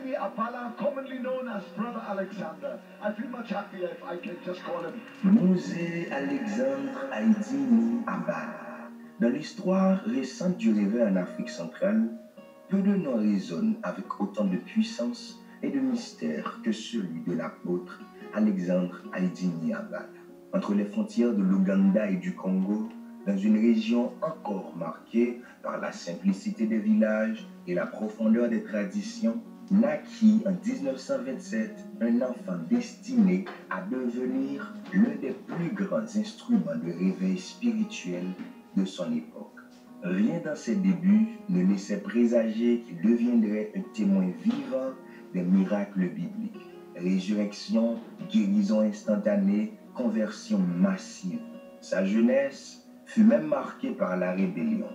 Aidini Abala, commonly known as Brother Alexander. I feel much happier if I can just call him Mose Alexandre Aidini Abala. Dans l'histoire récente du réveil en Afrique centrale, peu de noms résonnent avec autant de puissance et de mystère que celui de l'apôtre Alexandre Aidini Abala. Entre les frontières de l'Ouganda et du Congo, dans une région encore marquée par la simplicité des villages et la profondeur des traditions, naquit en 1927 un enfant destiné à devenir l'un des plus grands instruments de réveil spirituel de son époque. Rien dans ses débuts ne laissait présager qu'il deviendrait un témoin vivant des miracles bibliques. Résurrection, guérison instantanée, conversion massive. Sa jeunesse fut même marquée par la rébellion.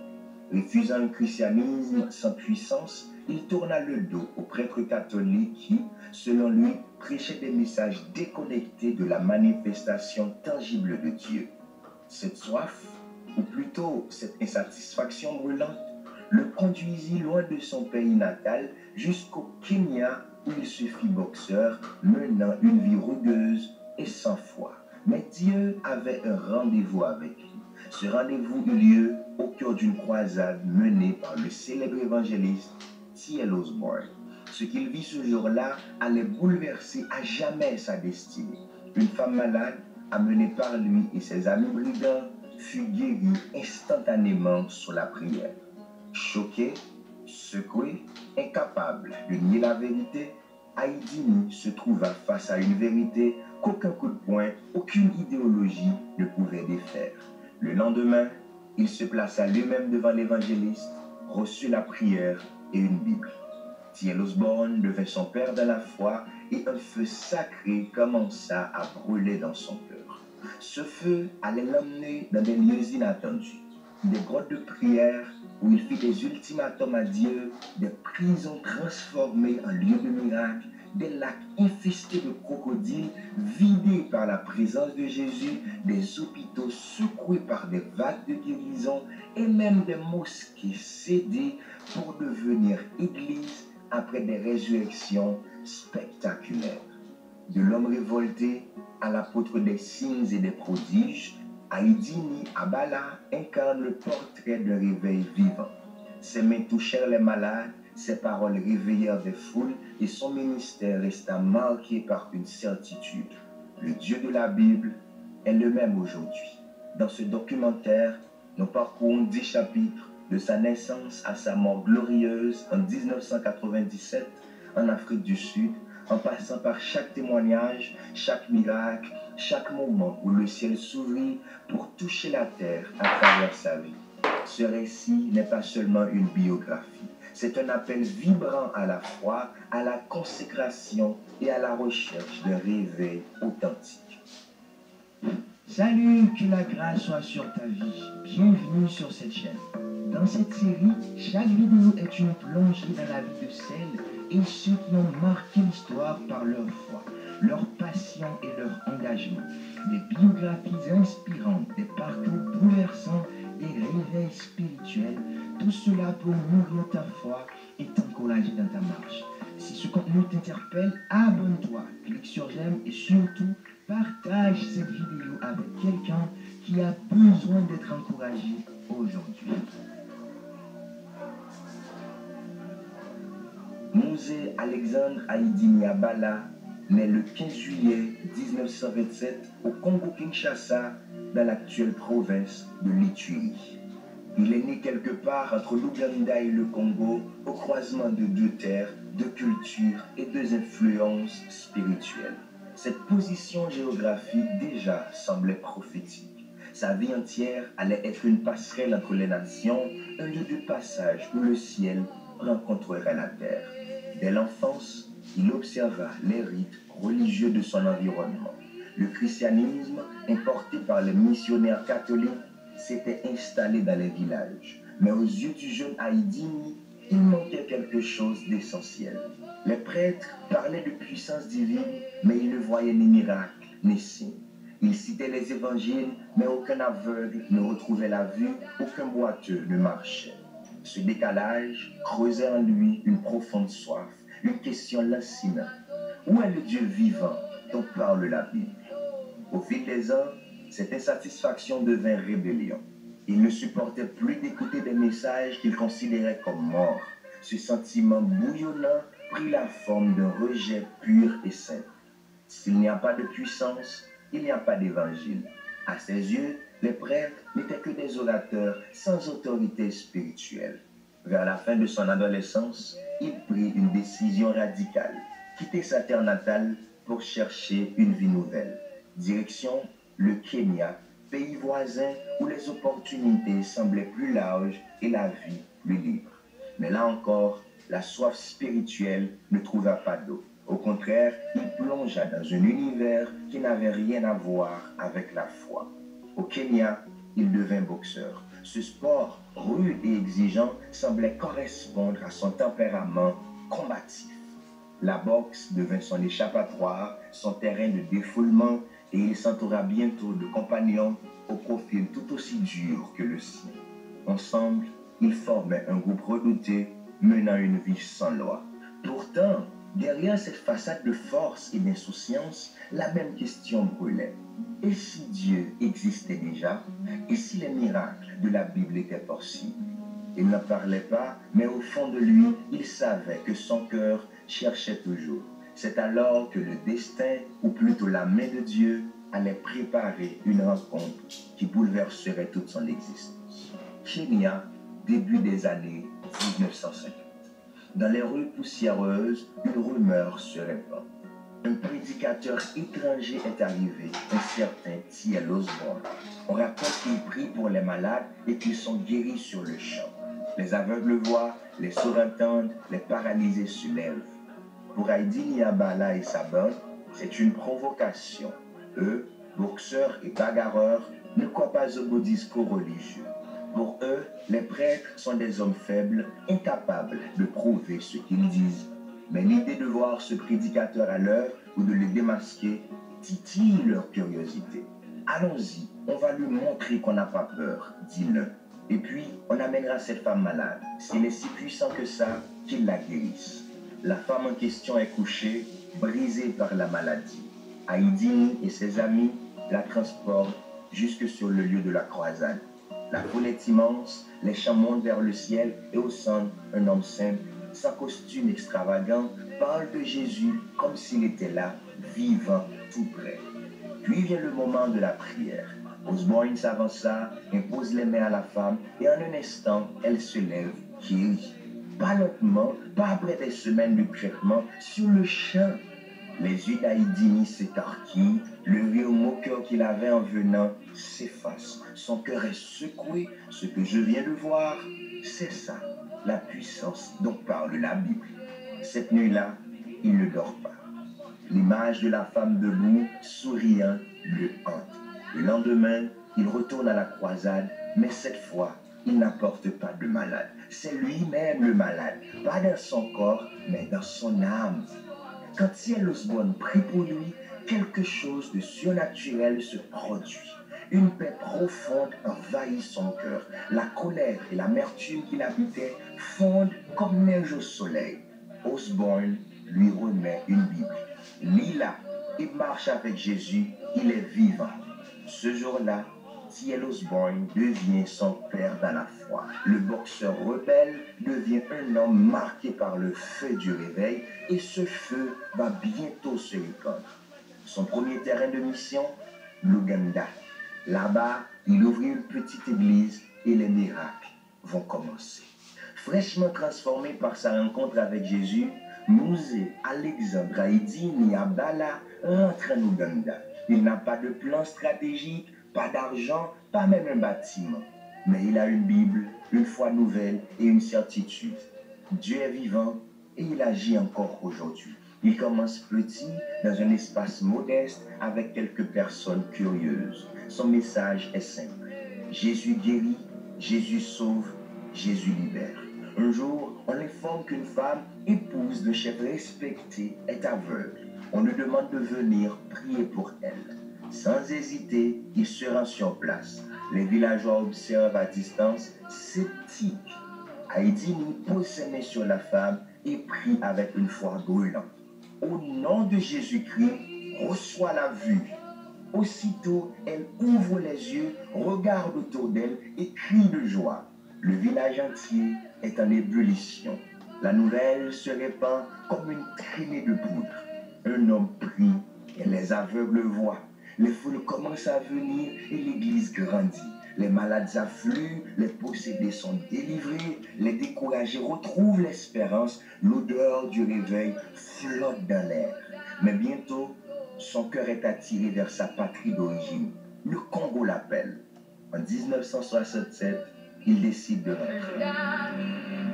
Refusant un christianisme sans puissance, il tourna le dos aux prêtres catholiques qui, selon lui, prêchaient des messages déconnectés de la manifestation tangible de Dieu. Cette soif, ou plutôt cette insatisfaction brûlante, le conduisit loin de son pays natal jusqu'au Kenya où il se fit boxeur, menant une vie rugueuse et sans foi. Mais Dieu avait un rendez-vous avec lui. Ce rendez-vous eut lieu au cœur d'une croisade menée par le célèbre évangéliste T.L. Osborne. Ce qu'il vit ce jour-là allait bouleverser à jamais sa destinée. Une femme malade, amenée par lui et ses amis brigands, fut guérie instantanément sous la prière. Choqué, secoué, incapable de nier la vérité, Aidini se trouva face à une vérité qu'aucun coup de poing, aucune idéologie ne pouvait défaire. Le lendemain, il se plaça lui-même devant l'évangéliste, reçut la prière et une Bible. T.L. Osborne devint son père dans la foi et un feu sacré commença à brûler dans son cœur. Ce feu allait l'emmener dans des lieux inattendus, des grottes de prière où il fit des ultimatums à Dieu, des prisons transformées en lieux de miracles, des lacs infestés de crocodiles, vidés par la présence de Jésus, des hôpitaux secoués par des vagues de guérison et même des mosquées cédées pour devenir églises après des résurrections spectaculaires. De l'homme révolté à l'apôtre des signes et des prodiges, Aidini Abala incarne le portrait d'un réveil vivant. Ses mains touchèrent les malades, ses paroles réveillèrent des foules et son ministère resta marqué par une certitude. Le Dieu de la Bible est le même aujourd'hui. Dans ce documentaire, nous parcourons 10 chapitres de sa naissance à sa mort glorieuse en 1997 en Afrique du Sud, en passant par chaque témoignage, chaque miracle, chaque moment où le ciel s'ouvrit pour toucher la terre à travers sa vie. Ce récit n'est pas seulement une biographie, c'est un appel vibrant à la foi, à la consécration et à la recherche d'un réveil authentique. Salut, que la grâce soit sur ta vie. Bienvenue sur cette chaîne. Dans cette série, chaque vidéo est une plongée dans la vie de celles et ceux qui ont marqué l'histoire par leur foi, leur passion et leur engagement. Des biographies inspirantes, des parcours bouleversants, des réveils spirituels, tout cela pour nourrir ta foi et t'encourager dans ta marche. Si ce contenu t'interpelle, abonne-toi, clique sur j'aime et surtout, partage cette vidéo avec quelqu'un qui a besoin d'être encouragé aujourd'hui. Mose Alexandre Aidini Abala naît le 15 juillet 1927 au Congo-Kinshasa, dans l'actuelle province de l'Ituri. Il est né quelque part entre l'Ouganda et le Congo, au croisement de deux terres, deux cultures et deux influences spirituelles. Cette position géographique déjà semblait prophétique. Sa vie entière allait être une passerelle entre les nations, un lieu de passage où le ciel rencontrerait la terre. Dès l'enfance, il observa les rites religieux de son environnement. Le christianisme, importé par les missionnaires catholiques, s'était installé dans les villages. Mais aux yeux du jeune Aidini, il manquait quelque chose d'essentiel. Les prêtres parlaient de puissance divine, mais ils ne voyaient ni miracles, ni signes. Ils citaient les évangiles, mais aucun aveugle ne retrouvait la vue, aucun boiteux ne marchait. Ce décalage creusait en lui une profonde soif, une question lancinante. Où est le Dieu vivant dont parle la Bible? Au fil des ans, cette insatisfaction devint rébellion. Il ne supportait plus d'écouter des messages qu'il considérait comme morts. Ce sentiment bouillonnant prit la forme d'un rejet pur et simple. S'il n'y a pas de puissance, il n'y a pas d'évangile. À ses yeux, les prêtres n'étaient que des orateurs sans autorité spirituelle. Vers la fin de son adolescence, il prit une décision radicale, quitter sa terre natale pour chercher une vie nouvelle. Direction le Kenya, pays voisin où les opportunités semblaient plus larges et la vie plus libre. Mais là encore, la soif spirituelle ne trouva pas d'eau. Au contraire, il plongea dans un univers qui n'avait rien à voir avec la foi. Au Kenya, il devint boxeur. Ce sport, rude et exigeant, semblait correspondre à son tempérament combatif. La boxe devint son échappatoire, son terrain de défoulement, et il s'entoura bientôt de compagnons au profil tout aussi dur que le sien. Ensemble, ils formaient un groupe redouté, menant une vie sans loi. Pourtant, derrière cette façade de force et d'insouciance, la même question brûlait. Et si Dieu existait déjà? Et si les miracles de la Bible étaient possibles? Il n'en parlait pas, mais au fond de lui, il savait que son cœur cherchait toujours. C'est alors que le destin, ou plutôt la main de Dieu, allait préparer une rencontre qui bouleverserait toute son existence. Kenya, début des années 1950. Dans les rues poussiéreuses, une rumeur se répand. Un prédicateur étranger est arrivé, un certain T.L. Osborne. On raconte qu'il prie pour les malades et qu'ils sont guéris sur le champ. Les aveugles voient, les sourds entendent, les paralysés se lèvent. Pour Heidi Niabala et sa bande, c'est une provocation. Eux, boxeurs et bagarreurs, ne croient pas au beau discours religieux. Pour eux, les prêtres sont des hommes faibles, incapables de prouver ce qu'ils disent. Mais l'idée de voir ce prédicateur à l'heure ou de le démasquer titille leur curiosité. Allons-y, on va lui montrer qu'on n'a pas peur, dit l'un. Et puis, on amènera cette femme malade. S'il est si puissant que ça, qu'il la guérisse. La femme en question est couchée, brisée par la maladie. Heidi et ses amis la transportent jusque sur le lieu de la croisade. La foule est immense, les chants montent vers le ciel et au centre, un homme simple, sans costume extravagant, parle de Jésus comme s'il était là, vivant, tout près. Puis vient le moment de la prière. Osborne s'avança, impose les mains à la femme et en un instant, elle se lève, guérie. Pas lentement, pas après des semaines de traitement, sur le champ. Les yeux d'Heidi s'écarquillent, le rire moqueur qu'il avait en venant s'efface. Son cœur est secoué. Ce que je viens de voir, c'est ça, la puissance dont parle la Bible. Cette nuit-là, il ne dort pas. L'image de la femme debout, souriant, le hante. Le lendemain, il retourne à la croisade, mais cette fois, il n'apporte pas de malade. C'est lui-même le malade, pas dans son corps, mais dans son âme. Quand T.L. Osborne prie pour lui, quelque chose de surnaturel se produit. Une paix profonde envahit son cœur. La colère et l'amertume qui l'habitaient fondent comme neige au soleil. Osborne lui remet une Bible. Lis-la et marche avec Jésus, il est vivant. Ce jour-là, T.L. Osborne devient son père dans la foi. Le boxeur rebelle devient un homme marqué par le feu du réveil et ce feu va bientôt se répandre. Son premier terrain de mission, l'Ouganda. Là-bas, il ouvrit une petite église et les miracles vont commencer. Fraîchement transformé par sa rencontre avec Jésus, Mosé Alexandre Heidi Niabala rentre en Ouganda. Il n'a pas de plan stratégique, pas d'argent, pas même un bâtiment. Mais il a une Bible, une foi nouvelle et une certitude. Dieu est vivant et il agit encore aujourd'hui. Il commence petit, dans un espace modeste, avec quelques personnes curieuses. Son message est simple. Jésus guérit, Jésus sauve, Jésus libère. Un jour, on informe qu'une femme, épouse d'un chef respecté, est aveugle. On lui demande de venir prier pour elle. Sans hésiter, il se rend sur place. Les villageois observent à distance, sceptiques. Heidi pose ses mains sur la femme et prie avec une foi brûlante. Au nom de Jésus-Christ, reçois la vue. Aussitôt, elle ouvre les yeux, regarde autour d'elle et crie de joie. Le village entier est en ébullition. La nouvelle se répand comme une traînée de poudre. Un homme prie et les aveugles voient. Les foules commencent à venir et l'église grandit. Les malades affluent, les possédés sont délivrés, les découragés retrouvent l'espérance. L'odeur du réveil flotte dans l'air. Mais bientôt, son cœur est attiré vers sa patrie d'origine. Le Congo l'appelle. En 1967, il décide de rentrer.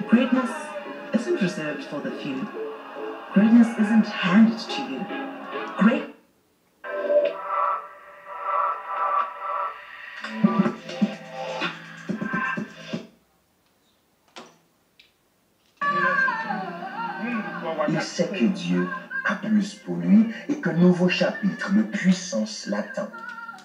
Greatness isn't reserved for the few. Greatness isn't handed to you. Great. Il sait que Dieu a plus pour lui et qu'un nouveau chapitre de puissance l'attend.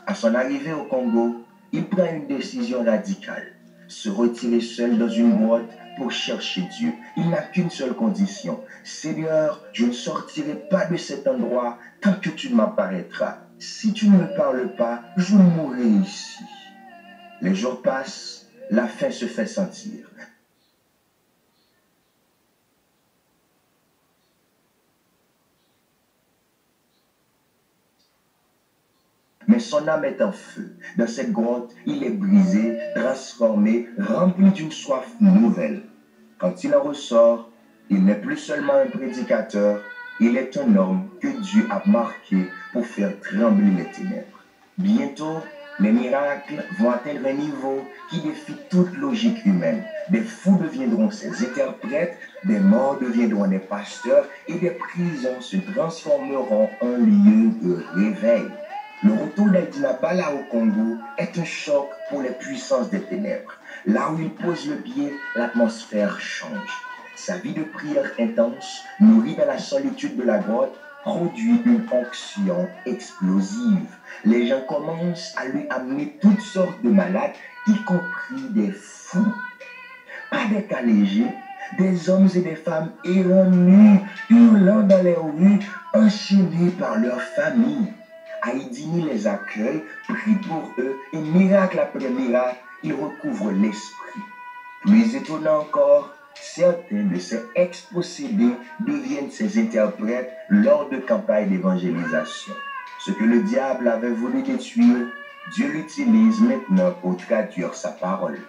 À son arrivée au Congo, il prend une décision radicale. Se retirer seul dans une grotte pour chercher Dieu. Il n'a qu'une seule condition. Seigneur, je ne sortirai pas de cet endroit tant que tu ne m'apparaîtras. Si tu ne me parles pas, je mourrai ici. Les jours passent, la faim se fait sentir. Mais son âme est en feu. Dans cette grotte, il est brisé, transformé, rempli d'une soif nouvelle. Quand il en ressort, il n'est plus seulement un prédicateur, il est un homme que Dieu a marqué pour faire trembler les ténèbres. Bientôt, les miracles vont atteindre un niveau qui défie toute logique humaine. Des fous deviendront ses interprètes, des morts deviendront des pasteurs et des prisons se transformeront en lieu de réveil. Le retour d'Aïdina Bala au Congo est un choc pour les puissances des ténèbres. Là où il pose le pied, l'atmosphère change. Sa vie de prière intense, nourrie dans la solitude de la grotte, produit une onction explosive. Les gens commencent à lui amener toutes sortes de malades, y compris des fous. Pas des cas légers, des hommes et des femmes errants nus, hurlant dans les rues, enchaînés par leur famille. Aïdini les accueille, prie pour eux, et miracle après miracle, il recouvre l'esprit. Plus étonnant encore, certains de ces ex-possédés deviennent ses interprètes lors de campagnes d'évangélisation. Ce que le diable avait voulu détruire, Dieu l'utilise maintenant pour traduire sa parole.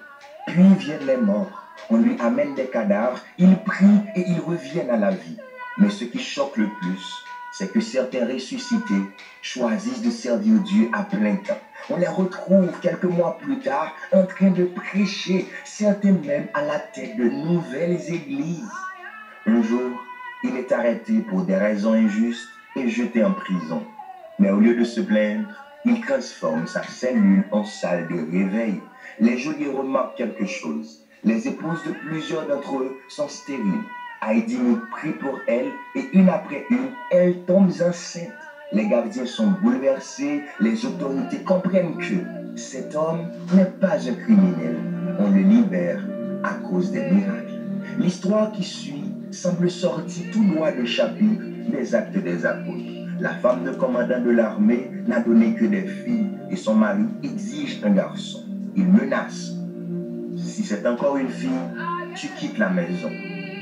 Puis viennent les morts, on lui amène des cadavres, il prie et ils reviennent à la vie. Mais ce qui choque le plus, c'est que certains ressuscités choisissent de servir Dieu à plein temps. On les retrouve quelques mois plus tard en train de prêcher, certains même à la tête de nouvelles églises. Un jour, il est arrêté pour des raisons injustes et jeté en prison. Mais au lieu de se plaindre, il transforme sa cellule en salle de réveil. Les geôliers remarquent quelque chose. Les épouses de plusieurs d'entre eux sont stériles. Aïdini prie pour elle et une après une, elles tombent enceintes. Les gardiens sont bouleversés, les autorités comprennent que cet homme n'est pas un criminel. On le libère à cause des miracles. L'histoire qui suit semble sortie tout droit des chapitres des Actes des Apôtres. La femme de commandant de l'armée n'a donné que des filles et son mari exige un garçon. Il menace. Si c'est encore une fille, tu quittes la maison.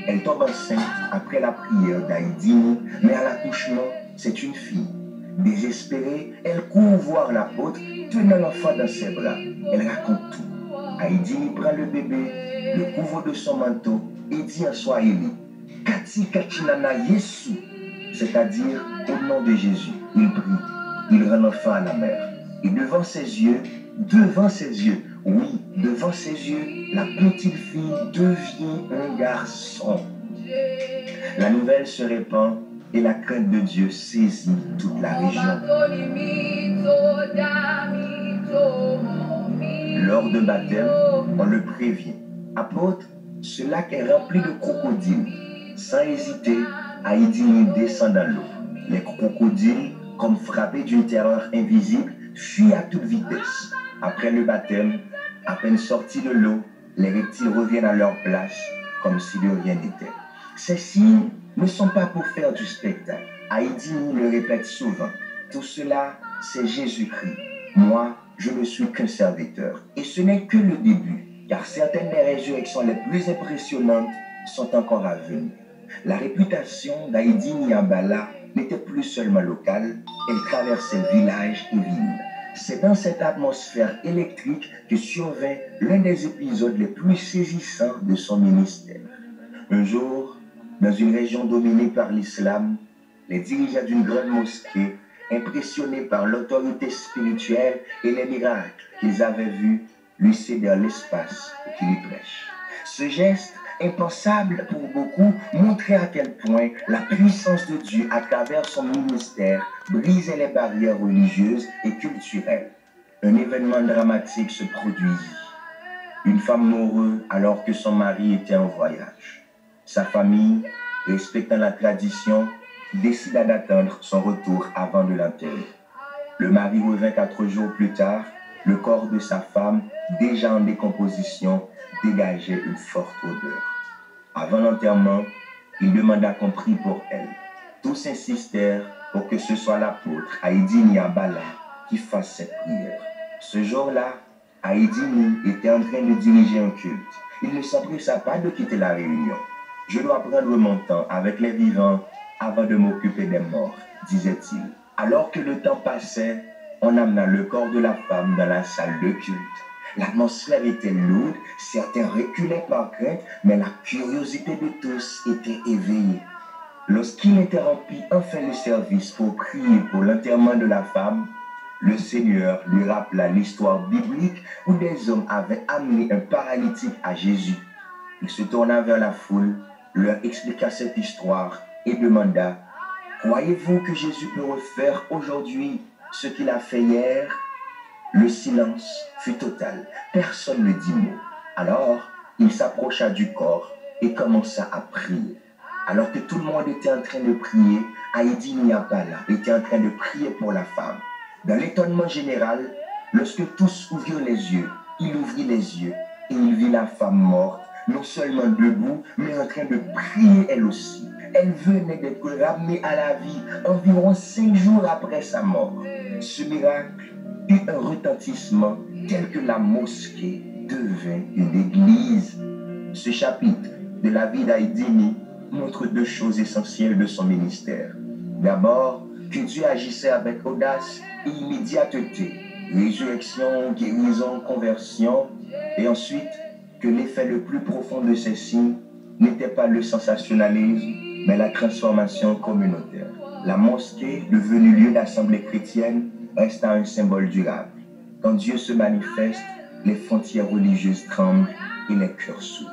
Elle tombe enceinte après la prière d'Aïdini, mais à l'accouchement, c'est une fille. Désespérée, elle court voir l'apôtre, tenant l'enfant dans ses bras. Elle raconte tout. Aïdini prend le bébé, le couvre de son manteau et dit en swahili, Kati Kachinana Yesu, c'est-à-dire au nom de Jésus. Il prie, il rend l'enfant à la mère. Et devant ses yeux, oui, devant ses yeux, la petite fille devient un garçon. La nouvelle se répand et la crainte de Dieu saisit toute la région. lors d'un baptême, on le prévient. Apôtre, ce lac est rempli de crocodiles. Sans hésiter, Haïdini descend dans l'eau. Les crocodiles, comme frappés d'une terreur invisible, fuient à toute vitesse. Après le baptême, à peine sortis de l'eau, les reptiles reviennent à leur place comme si de rien n'était. Ces signes ne sont pas pour faire du spectacle. Haïdini le répète souvent. Tout cela, c'est Jésus-Christ. Moi, je ne suis qu'un serviteur. Et ce n'est que le début, car certaines des résurrections les plus impressionnantes sont encore à venir. La réputation d'Haïdini Abala n'était plus seulement locale, elle traversait villages et villes. C'est dans cette atmosphère électrique que survint l'un des épisodes les plus saisissants de son ministère. Un jour, dans une région dominée par l'islam, les dirigeants d'une grande mosquée, impressionnés par l'autorité spirituelle et les miracles qu'ils avaient vus, lui cédèrent l'espace pour qu'il y prêche. Ce geste, impensable pour beaucoup, montrait à quel point la puissance de Dieu à travers son ministère brisait les barrières religieuses et culturelles. Un événement dramatique se produisit. Une femme mourut alors que son mari était en voyage. Sa famille, respectant la tradition, décida d'attendre son retour avant de l'enterrer. Le mari revint 4 jours plus tard. Le corps de sa femme, déjà en décomposition, dégageait une forte odeur. Avant l'enterrement, il demanda qu'on prie pour elle. Tous insistèrent pour que ce soit l'apôtre Haïdini Abala qui fasse cette prière. Ce jour-là, Haïdini était en train de diriger un culte. Il ne s'empressa pas de quitter la réunion. « Je dois prendre mon temps avec les vivants avant de m'occuper des morts », disait-il. Alors que le temps passait, on amena le corps de la femme dans la salle de culte. L'atmosphère était lourde, certains reculaient par crainte, mais la curiosité de tous était éveillée. Lorsqu'il interrompit enfin le service pour prier pour l'enterrement de la femme, le Seigneur lui rappela l'histoire biblique où des hommes avaient amené un paralytique à Jésus. Il se tourna vers la foule, leur expliqua cette histoire et demanda « Croyez-vous que Jésus peut refaire aujourd'hui ce qu'il a fait hier ?» Le silence fut total. Personne ne dit mot. Alors, il s'approcha du corps et commença à prier. Alors que tout le monde était en train de prier, Haïdini Abala était en train de prier pour la femme. Dans l'étonnement général, lorsque tous ouvrirent les yeux, il ouvrit les yeux et il vit la femme morte, non seulement debout, mais en train de prier elle aussi. Elle venait d'être ramenée à la vie environ 5 jours après sa mort. Ce miracle eut un retentissement tel que la mosquée devint une église. Ce chapitre de la vie d'Haïdini montre 2 choses essentielles de son ministère. D'abord, que Dieu agissait avec audace et immédiateté, résurrection, guérison, conversion, et ensuite que l'effet le plus profond de ces signes n'était pas le sensationnalisme, mais la transformation communautaire. La mosquée, devenue lieu d'assemblée chrétienne, resta un symbole durable. Quand Dieu se manifeste, les frontières religieuses tremblent et les cœurs s'ouvrent.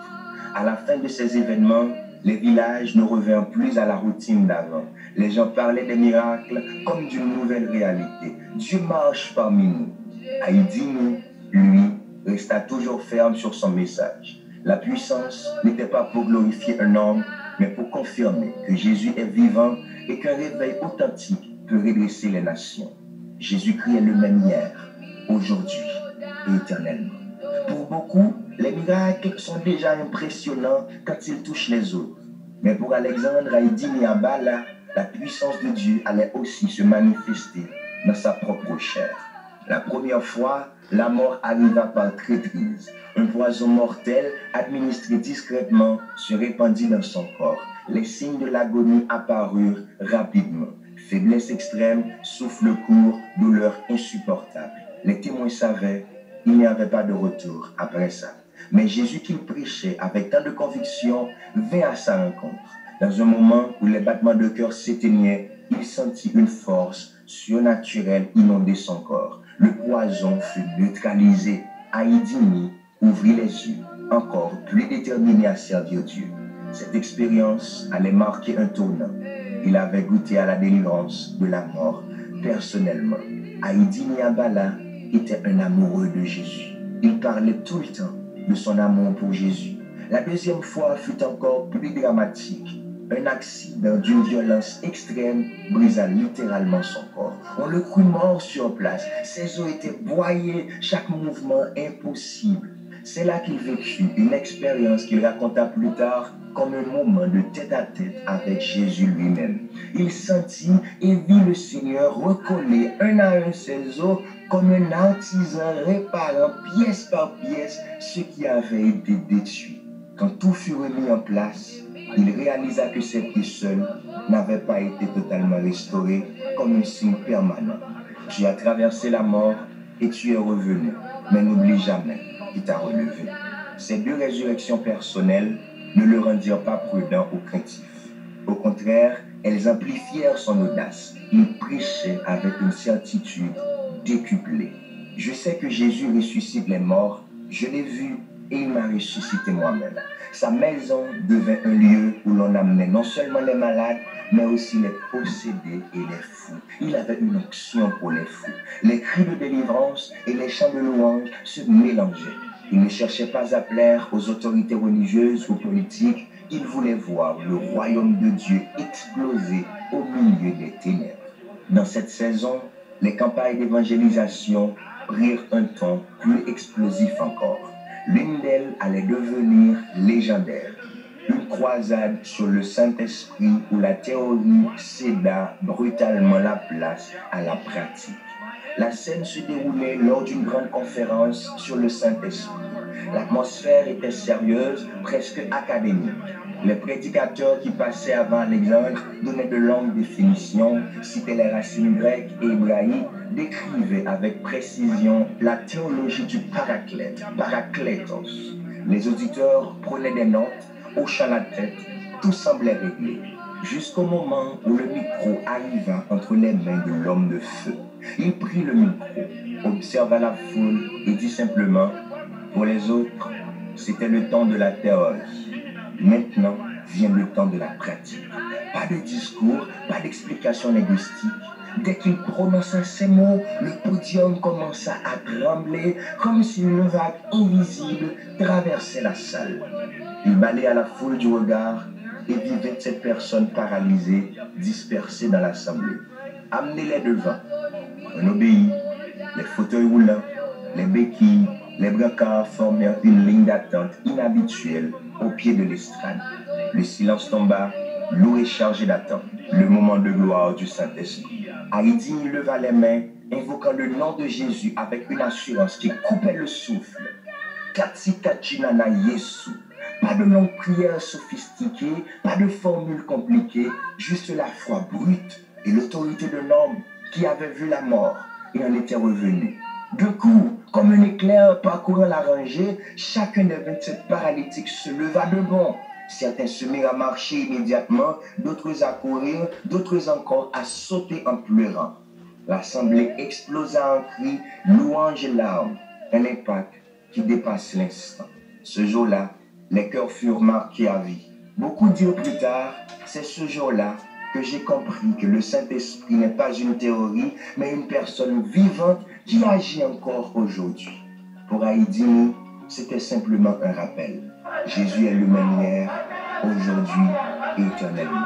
À la fin de ces événements, les villages ne revinrent plus à la routine d'avant. Les gens parlaient des miracles comme d'une nouvelle réalité. Dieu marche parmi nous. Haïdini, lui, resta toujours ferme sur son message. La puissance n'était pas pour glorifier un homme, mais pour confirmer que Jésus est vivant et qu'un réveil authentique peut redresser les nations. Jésus-Christ est le même hier, aujourd'hui et éternellement. Pour beaucoup, les miracles sont déjà impressionnants quand ils touchent les autres. Mais pour Alexandre Haïdini Abala, la puissance de Dieu allait aussi se manifester dans sa propre chair. La première fois, la mort arriva par traîtrise. Un poison mortel, administré discrètement, se répandit dans son corps. Les signes de l'agonie apparurent rapidement. Faiblesse extrême, souffle court, douleur insupportable. Les témoins savaient, il n'y avait pas de retour après ça. Mais Jésus qu'il prêchait avec tant de conviction vint à sa rencontre. Dans un moment où les battements de cœur s'éteignaient, il sentit une force surnaturelle inonder son corps. Le poison fut neutralisé. Haïdini ouvrit les yeux, encore plus déterminé à servir Dieu. Cette expérience allait marquer un tournant. Il avait goûté à la délivrance de la mort personnellement. Haïdini Abala était un amoureux de Jésus. Il parlait tout le temps de son amour pour Jésus. La deuxième fois fut encore plus dramatique. Un accident d'une violence extrême brisa littéralement son corps. On le crut mort sur place. Ses os étaient broyés, chaque mouvement impossible. C'est là qu'il vécut une expérience qu'il raconta plus tard comme un moment de tête-à-tête avec Jésus lui-même. Il sentit et vit le Seigneur recoller un à un ses os comme un artisan réparant pièce par pièce ce qui avait été détruit. Quand tout fut remis en place, il réalisa que ses pieds seuls n'avaient pas été totalement restaurés comme un signe permanent. Tu as traversé la mort et tu es revenu, mais n'oublie jamais qu'il t'a relevé. Ces deux résurrections personnelles ne le rendirent pas prudent ou craintif. Au contraire, elles amplifièrent son audace. Il prêchait avec une certitude décuplée. Je sais que Jésus ressuscite les morts, je l'ai vu et il m'a ressuscité moi-même. Sa maison devint un lieu où l'on amenait non seulement les malades, mais aussi les possédés et les fous. Il avait une onction pour les fous. Les cris de délivrance et les chants de louange se mélangeaient. Il ne cherchait pas à plaire aux autorités religieuses ou politiques. Il voulait voir le royaume de Dieu exploser au milieu des ténèbres. Dans cette saison, les campagnes d'évangélisation prirent un ton plus explosif encore. L'une d'elles allait devenir légendaire. Une croisade sur le Saint-Esprit où la théorie céda brutalement la place à la pratique. La scène se déroulait lors d'une grande conférence sur le Saint-Esprit. L'atmosphère était sérieuse, presque académique. Les prédicateurs qui passaient avant Alexandre donnaient de longues définitions, citaient les racines grecques et hébraïques, décrivaient avec précision la théologie du paraclète, paraklétos. Les auditeurs prenaient des notes, hochant la tête, tout semblait réglé, jusqu'au moment où le micro arriva entre les mains de l'homme de feu. Il prit le micro, observa la foule et dit simplement: pour les autres, c'était le temps de la théorie. Maintenant vient le temps de la pratique. Pas de discours, pas d'explication linguistique. Dès qu'il prononça ces mots, le podium commença à trembler comme si une vague invisible traversait la salle. Il balaya la foule du regard et vit 27 personnes paralysées dispersées dans l'assemblée. Amenez-les devant. On obéit. Les fauteuils roulants, les béquilles, les brancards formèrent une ligne d'attente inhabituelle au pied de l'estrade. Le silence tomba, lourd et chargé d'attente. Le moment de gloire du Saint-Esprit. Haïti leva les mains, invoquant le nom de Jésus avec une assurance qui coupait le souffle. Katsikachinana Yesu. Pas de longues prières sophistiquées, pas de formules compliquées, juste la foi brute et l'autorité d'un homme qui avait vu la mort et en était revenu. D'un coup, comme un éclair parcourant la rangée, chacun des 27 paralytiques se leva de bond. Certains se mirent à marcher immédiatement, d'autres à courir, d'autres encore à sauter en pleurant. L'assemblée explosa en cris, louanges et larmes, un impact qui dépasse l'instant. Ce jour-là, les cœurs furent marqués à vie. Beaucoup dirent plus tard, c'est ce jour-là que j'ai compris que le Saint-Esprit n'est pas une théorie, mais une personne vivante qui agit encore aujourd'hui. Pour Haïdini, c'était simplement un rappel. Jésus est le même hier, aujourd'hui et éternellement.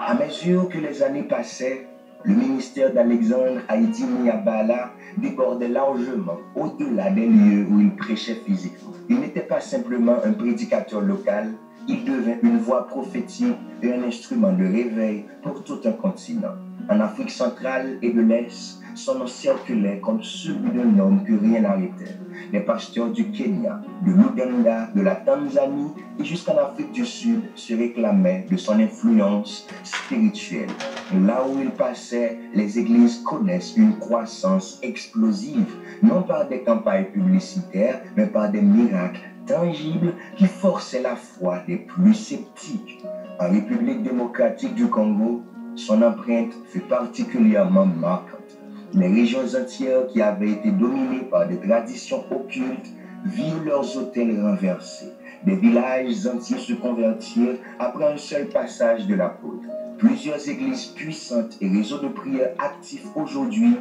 À mesure que les années passaient, le ministère d'Alexandre Haïdini Abala débordait largement au-delà des lieux où il prêchait physiquement. Il n'était pas simplement un prédicateur local, il devint une voix prophétique et un instrument de réveil pour tout un continent. En Afrique centrale et de l'Est, son nom circulait comme celui d'un homme que rien n'arrêtait. Les pasteurs du Kenya, de l'Ouganda, de la Tanzanie et jusqu'en Afrique du Sud se réclamaient de son influence spirituelle. Là où il passait, les églises connaissent une croissance explosive, non par des campagnes publicitaires, mais par des miracles tangibles qui forçaient la foi des plus sceptiques. En République démocratique du Congo, son empreinte fut particulièrement marquante. Les régions entières qui avaient été dominées par des traditions occultes virent leurs autels renversés. Des villages entiers se convertirent après un seul passage de l'apôtre. Plusieurs églises puissantes et réseaux de prière actifs aujourd'hui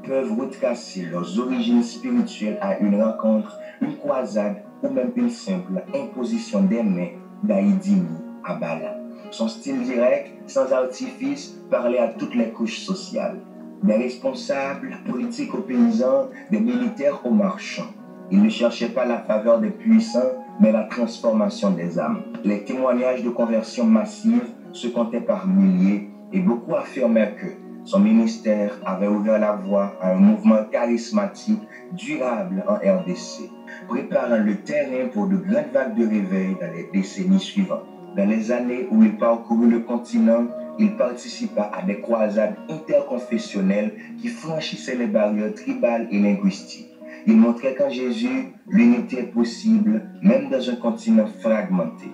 peuvent retracer leurs origines spirituelles à une rencontre une croisade ou même une simple imposition des mains d'Aïdini Abala. Son style direct, sans artifice, parlait à toutes les couches sociales, des responsables politiques aux paysans, des militaires aux marchands. Il ne cherchait pas la faveur des puissants, mais la transformation des âmes. Les témoignages de conversion massive se comptaient par milliers et beaucoup affirmaient que son ministère avait ouvert la voie à un mouvement charismatique durable en RDC, préparant le terrain pour de grandes vagues de réveil dans les décennies suivantes. Dans les années où il parcourut le continent, il participa à des croisades interconfessionnelles qui franchissaient les barrières tribales et linguistiques. Il montrait qu'en Jésus, l'unité est possible, même dans un continent fragmenté.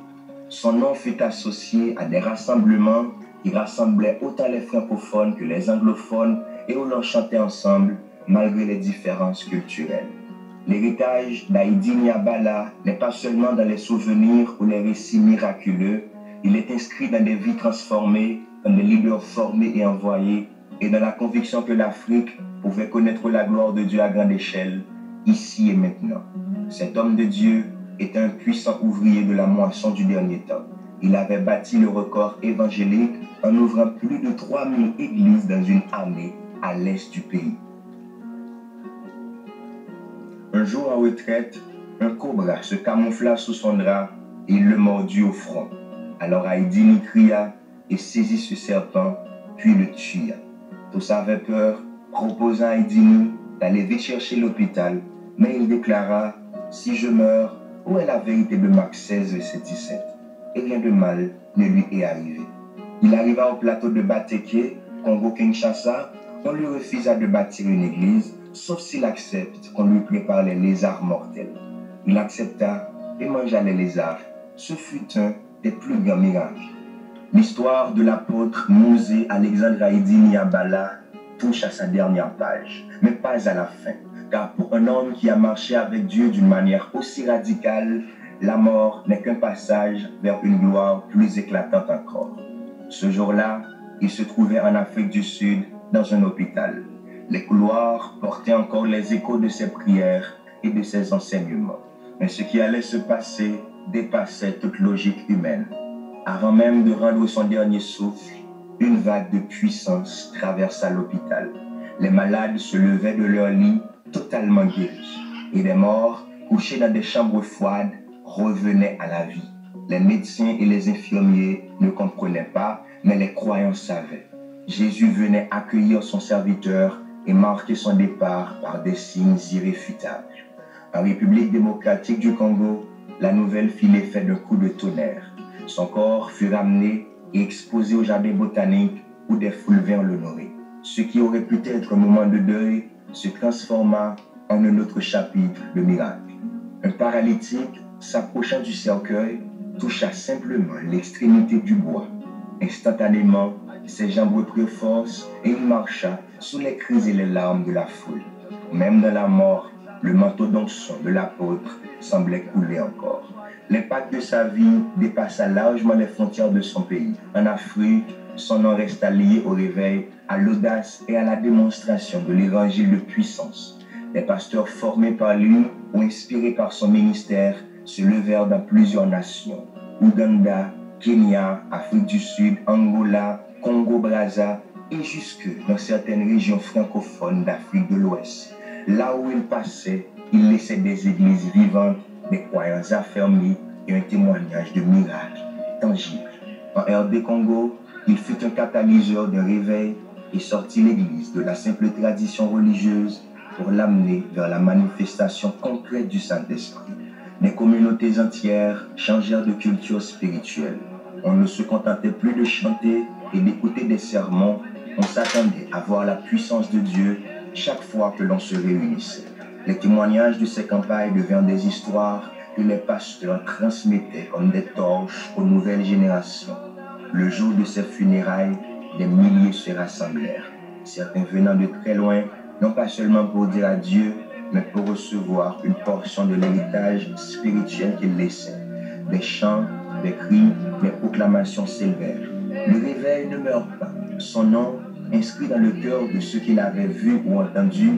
Son nom fut associé à des rassemblements qui rassemblaient autant les francophones que les anglophones et où l'on chantait ensemble, malgré les différences culturelles. L'héritage d'Aïdini Abala n'est pas seulement dans les souvenirs ou les récits miraculeux, il est inscrit dans des vies transformées, dans des leaders formés et envoyés, et dans la conviction que l'Afrique pouvait connaître la gloire de Dieu à grande échelle, ici et maintenant. Cet homme de Dieu était un puissant ouvrier de la moisson du dernier temps. Il avait bâti le record évangélique en ouvrant plus de 3000 églises dans une année à l'est du pays. Un jour en retraite, un cobra se camoufla sous son drap et il le mordit au front. Alors Aïdini cria et saisit ce serpent, puis le tua. Tous avaient peur, proposant à Aïdini d'aller vite chercher l'hôpital, mais il déclara « Si je meurs, où est la vérité de Marc 16, verset 17 ?» Et rien de mal ne lui est arrivé. Il arriva au plateau de Bateke, Congo-Kinshasa. On lui refusa de bâtir une église, sauf s'il accepte qu'on lui prépare les lézards mortels. Il accepta et mangea les lézards. Ce fut un des plus grands miracles. L'histoire de l'apôtre Mosé Alexandre Aïdini Abala touche à sa dernière page, mais pas à la fin, car pour un homme qui a marché avec Dieu d'une manière aussi radicale, la mort n'est qu'un passage vers une gloire plus éclatante encore. Ce jour-là, il se trouvait en Afrique du Sud, dans un hôpital. Les couloirs portaient encore les échos de ses prières et de ses enseignements. Mais ce qui allait se passer dépassait toute logique humaine. Avant même de rendre son dernier souffle, une vague de puissance traversa l'hôpital. Les malades se levaient de leur lit totalement guéris, et les morts, couchés dans des chambres froides, revenaient à la vie. Les médecins et les infirmiers ne comprenaient pas, mais les croyants savaient. Jésus venait accueillir son serviteur et marquer son départ par des signes irréfutables. En République démocratique du Congo, la nouvelle fit l'effet d'un coup de tonnerre. Son corps fut ramené et exposé au jardin botanique où des foules vinrent l'honorer. Ce qui aurait pu être un moment de deuil se transforma en un autre chapitre de miracle. Un paralytique, s'approchant du cercueil, toucha simplement l'extrémité du bois. Instantanément, ses jambes reprirent force et il marcha sous les cris et les larmes de la foule. Même dans la mort, le manteau d'onction de l'apôtre semblait couler encore. L'impact de sa vie dépassa largement les frontières de son pays. En Afrique, son nom resta lié au réveil, à l'audace et à la démonstration de l'évangile de puissance. Les pasteurs formés par lui ou inspirés par son ministère se levèrent dans plusieurs nations. Ouganda, Kenya, Afrique du Sud, Angola, Congo-Brazza et jusque dans certaines régions francophones d'Afrique de l'Ouest. Là où il passait, il laissait des églises vivantes, des croyants affermis et un témoignage de miracles tangibles. En RD Congo, il fut un catalyseur de réveil et sortit l'Église de la simple tradition religieuse pour l'amener vers la manifestation concrète du Saint-Esprit. Des communautés entières changèrent de culture spirituelle. On ne se contentait plus de chanter et d'écouter des sermons, on s'attendait à voir la puissance de Dieu chaque fois que l'on se réunissait. Les témoignages de ces campagnes devinrent des histoires que les pasteurs transmettaient comme des torches aux nouvelles générations. Le jour de ces funérailles, des milliers se rassemblèrent, certains venant de très loin, non pas seulement pour dire adieu, mais pour recevoir une portion de l'héritage spirituel qu'il laissait. Des chants, des cris, des proclamations s'élevèrent. Le réveil ne meurt pas. Son nom, inscrit dans le cœur de ceux qui l'avaient vu ou entendu,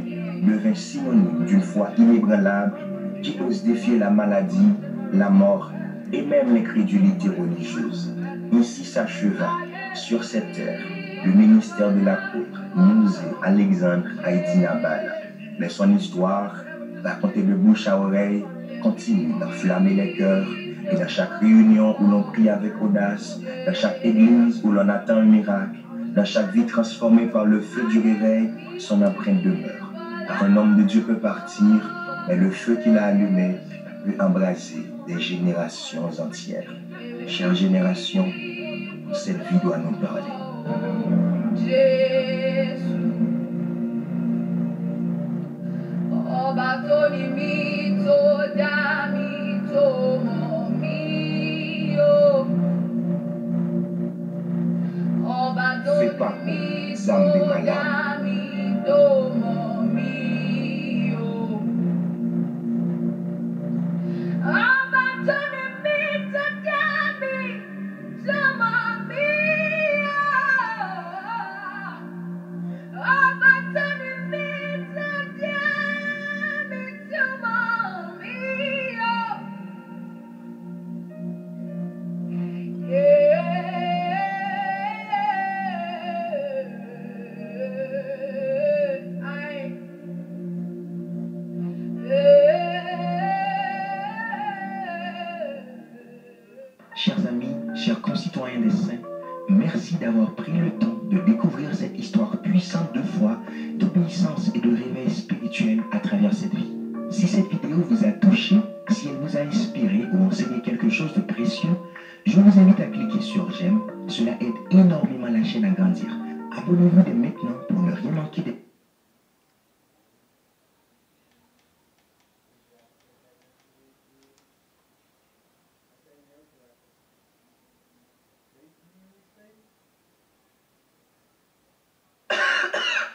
devint synonyme d'une foi inébranlable qui ose défier la maladie, la mort et même l'incrédulité religieuse. Ainsi s'acheva sur cette terre le ministère de l'apôtre Mosè Alexandre Haïti Nabal. Mais son histoire, racontée de bouche à oreille, continue d'enflammer les cœurs. Et dans chaque réunion où l'on prie avec audace, dans chaque église où l'on attend un miracle, dans chaque vie transformée par le feu du réveil, son empreinte demeure. Car un homme de Dieu peut partir, mais le feu qu'il a allumé peut embraser des générations entières. Chère génération, cette vie doit nous parler. Jésus, oh batoni mito damito momio, oh batoni mito damito momio, oh batoni mito damito momio. Chers amis, chers concitoyens des saints, merci d'avoir pris le temps de découvrir cette histoire puissante de foi, d'obéissance et de réveil spirituel à travers cette vie. Si cette vidéo vous a touché, si elle vous a inspiré ou enseigné quelque chose de précieux, je vous invite à cliquer sur j'aime. Cela aide énormément la chaîne à grandir. Abonnez-vous dès maintenant pour ne rien manquer des...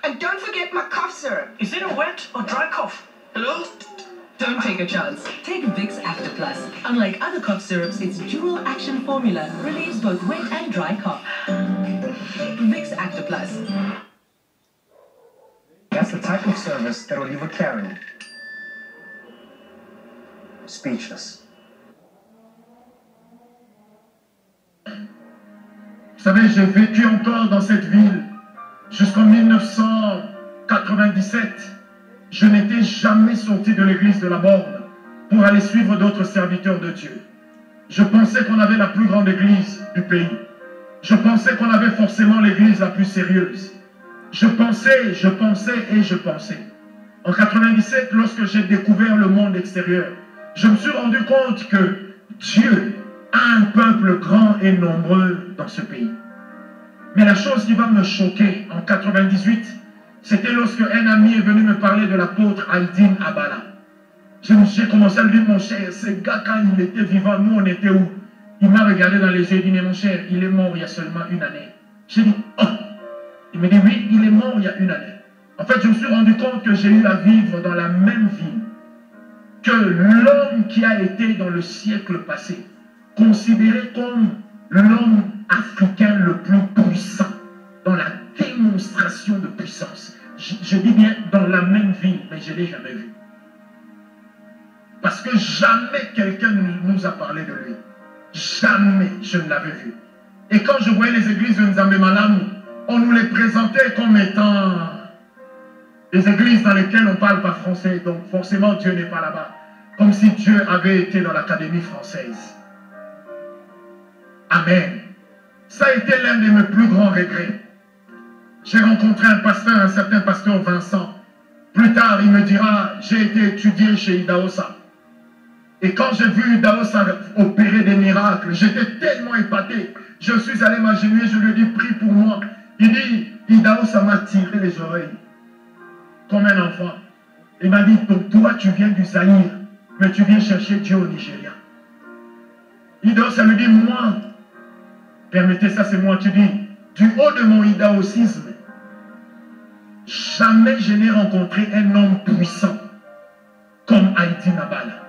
And don't forget my cough syrup. Is it a wet or dry cough? Hello? Don't take a chance. Take Vicks After Plus. Unlike other cough syrups, its dual action formula relieves both wet and dry cough. Vicks After Plus. That's the type of service that will leave a Karen speechless. Vous savez, j'ai vécu encore dans cette ville jusqu'en 1997. Je n'étais jamais sorti de l'église de la Morne pour aller suivre d'autres serviteurs de Dieu. Je pensais qu'on avait la plus grande église du pays. Je pensais qu'on avait forcément l'église la plus sérieuse. Je pensais. En 97, lorsque j'ai découvert le monde extérieur, je me suis rendu compte que Dieu a un peuple grand et nombreux dans ce pays. Mais la chose qui va me choquer en 98, c'était lorsque un ami est venu me parler de l'apôtre Aldin Abala. J'ai commencé à lui dire, mon cher, ce gars, quand il était vivant, nous on était où? Il m'a regardé dans les yeux et dit, mais mon cher, il est mort il y a seulement une année. J'ai dit, oh! Il me dit, oui, il est mort il y a une année. En fait, je me suis rendu compte que j'ai eu à vivre dans la même vie que l'homme qui a été dans le siècle passé, considéré comme l'homme africain le plus puissant, dans la démonstration de puissance. Je dis bien dans la même vie, mais je ne l'ai jamais vu. Parce que jamais quelqu'un ne nous a parlé de lui. Jamais je ne l'avais vu. Et quand je voyais les églises de Nzambe Malamu, on nous les présentait comme étant des églises dans lesquelles on ne parle pas français. Donc forcément Dieu n'est pas là-bas. Comme si Dieu avait été dans l'Académie française. Amen. Ça a été l'un de mes plus grands regrets. J'ai rencontré un certain pasteur Vincent. Plus tard, il me dira, j'ai été étudié chez Idaosa. Et quand j'ai vu Idaosa opérer des miracles, j'étais tellement épaté. Je suis allé m'agenouiller, je lui ai dit, prie pour moi. Il dit, Idaosa m'a tiré les oreilles, comme un enfant. Il m'a dit, donc toi, tu viens du Zaïre, mais tu viens chercher Dieu au Nigeria. Idaosa lui dit, moi, permettez ça, c'est moi, tu dis, du haut de mon idaosisme, jamais je n'ai rencontré un homme puissant comme Haïti Nabala.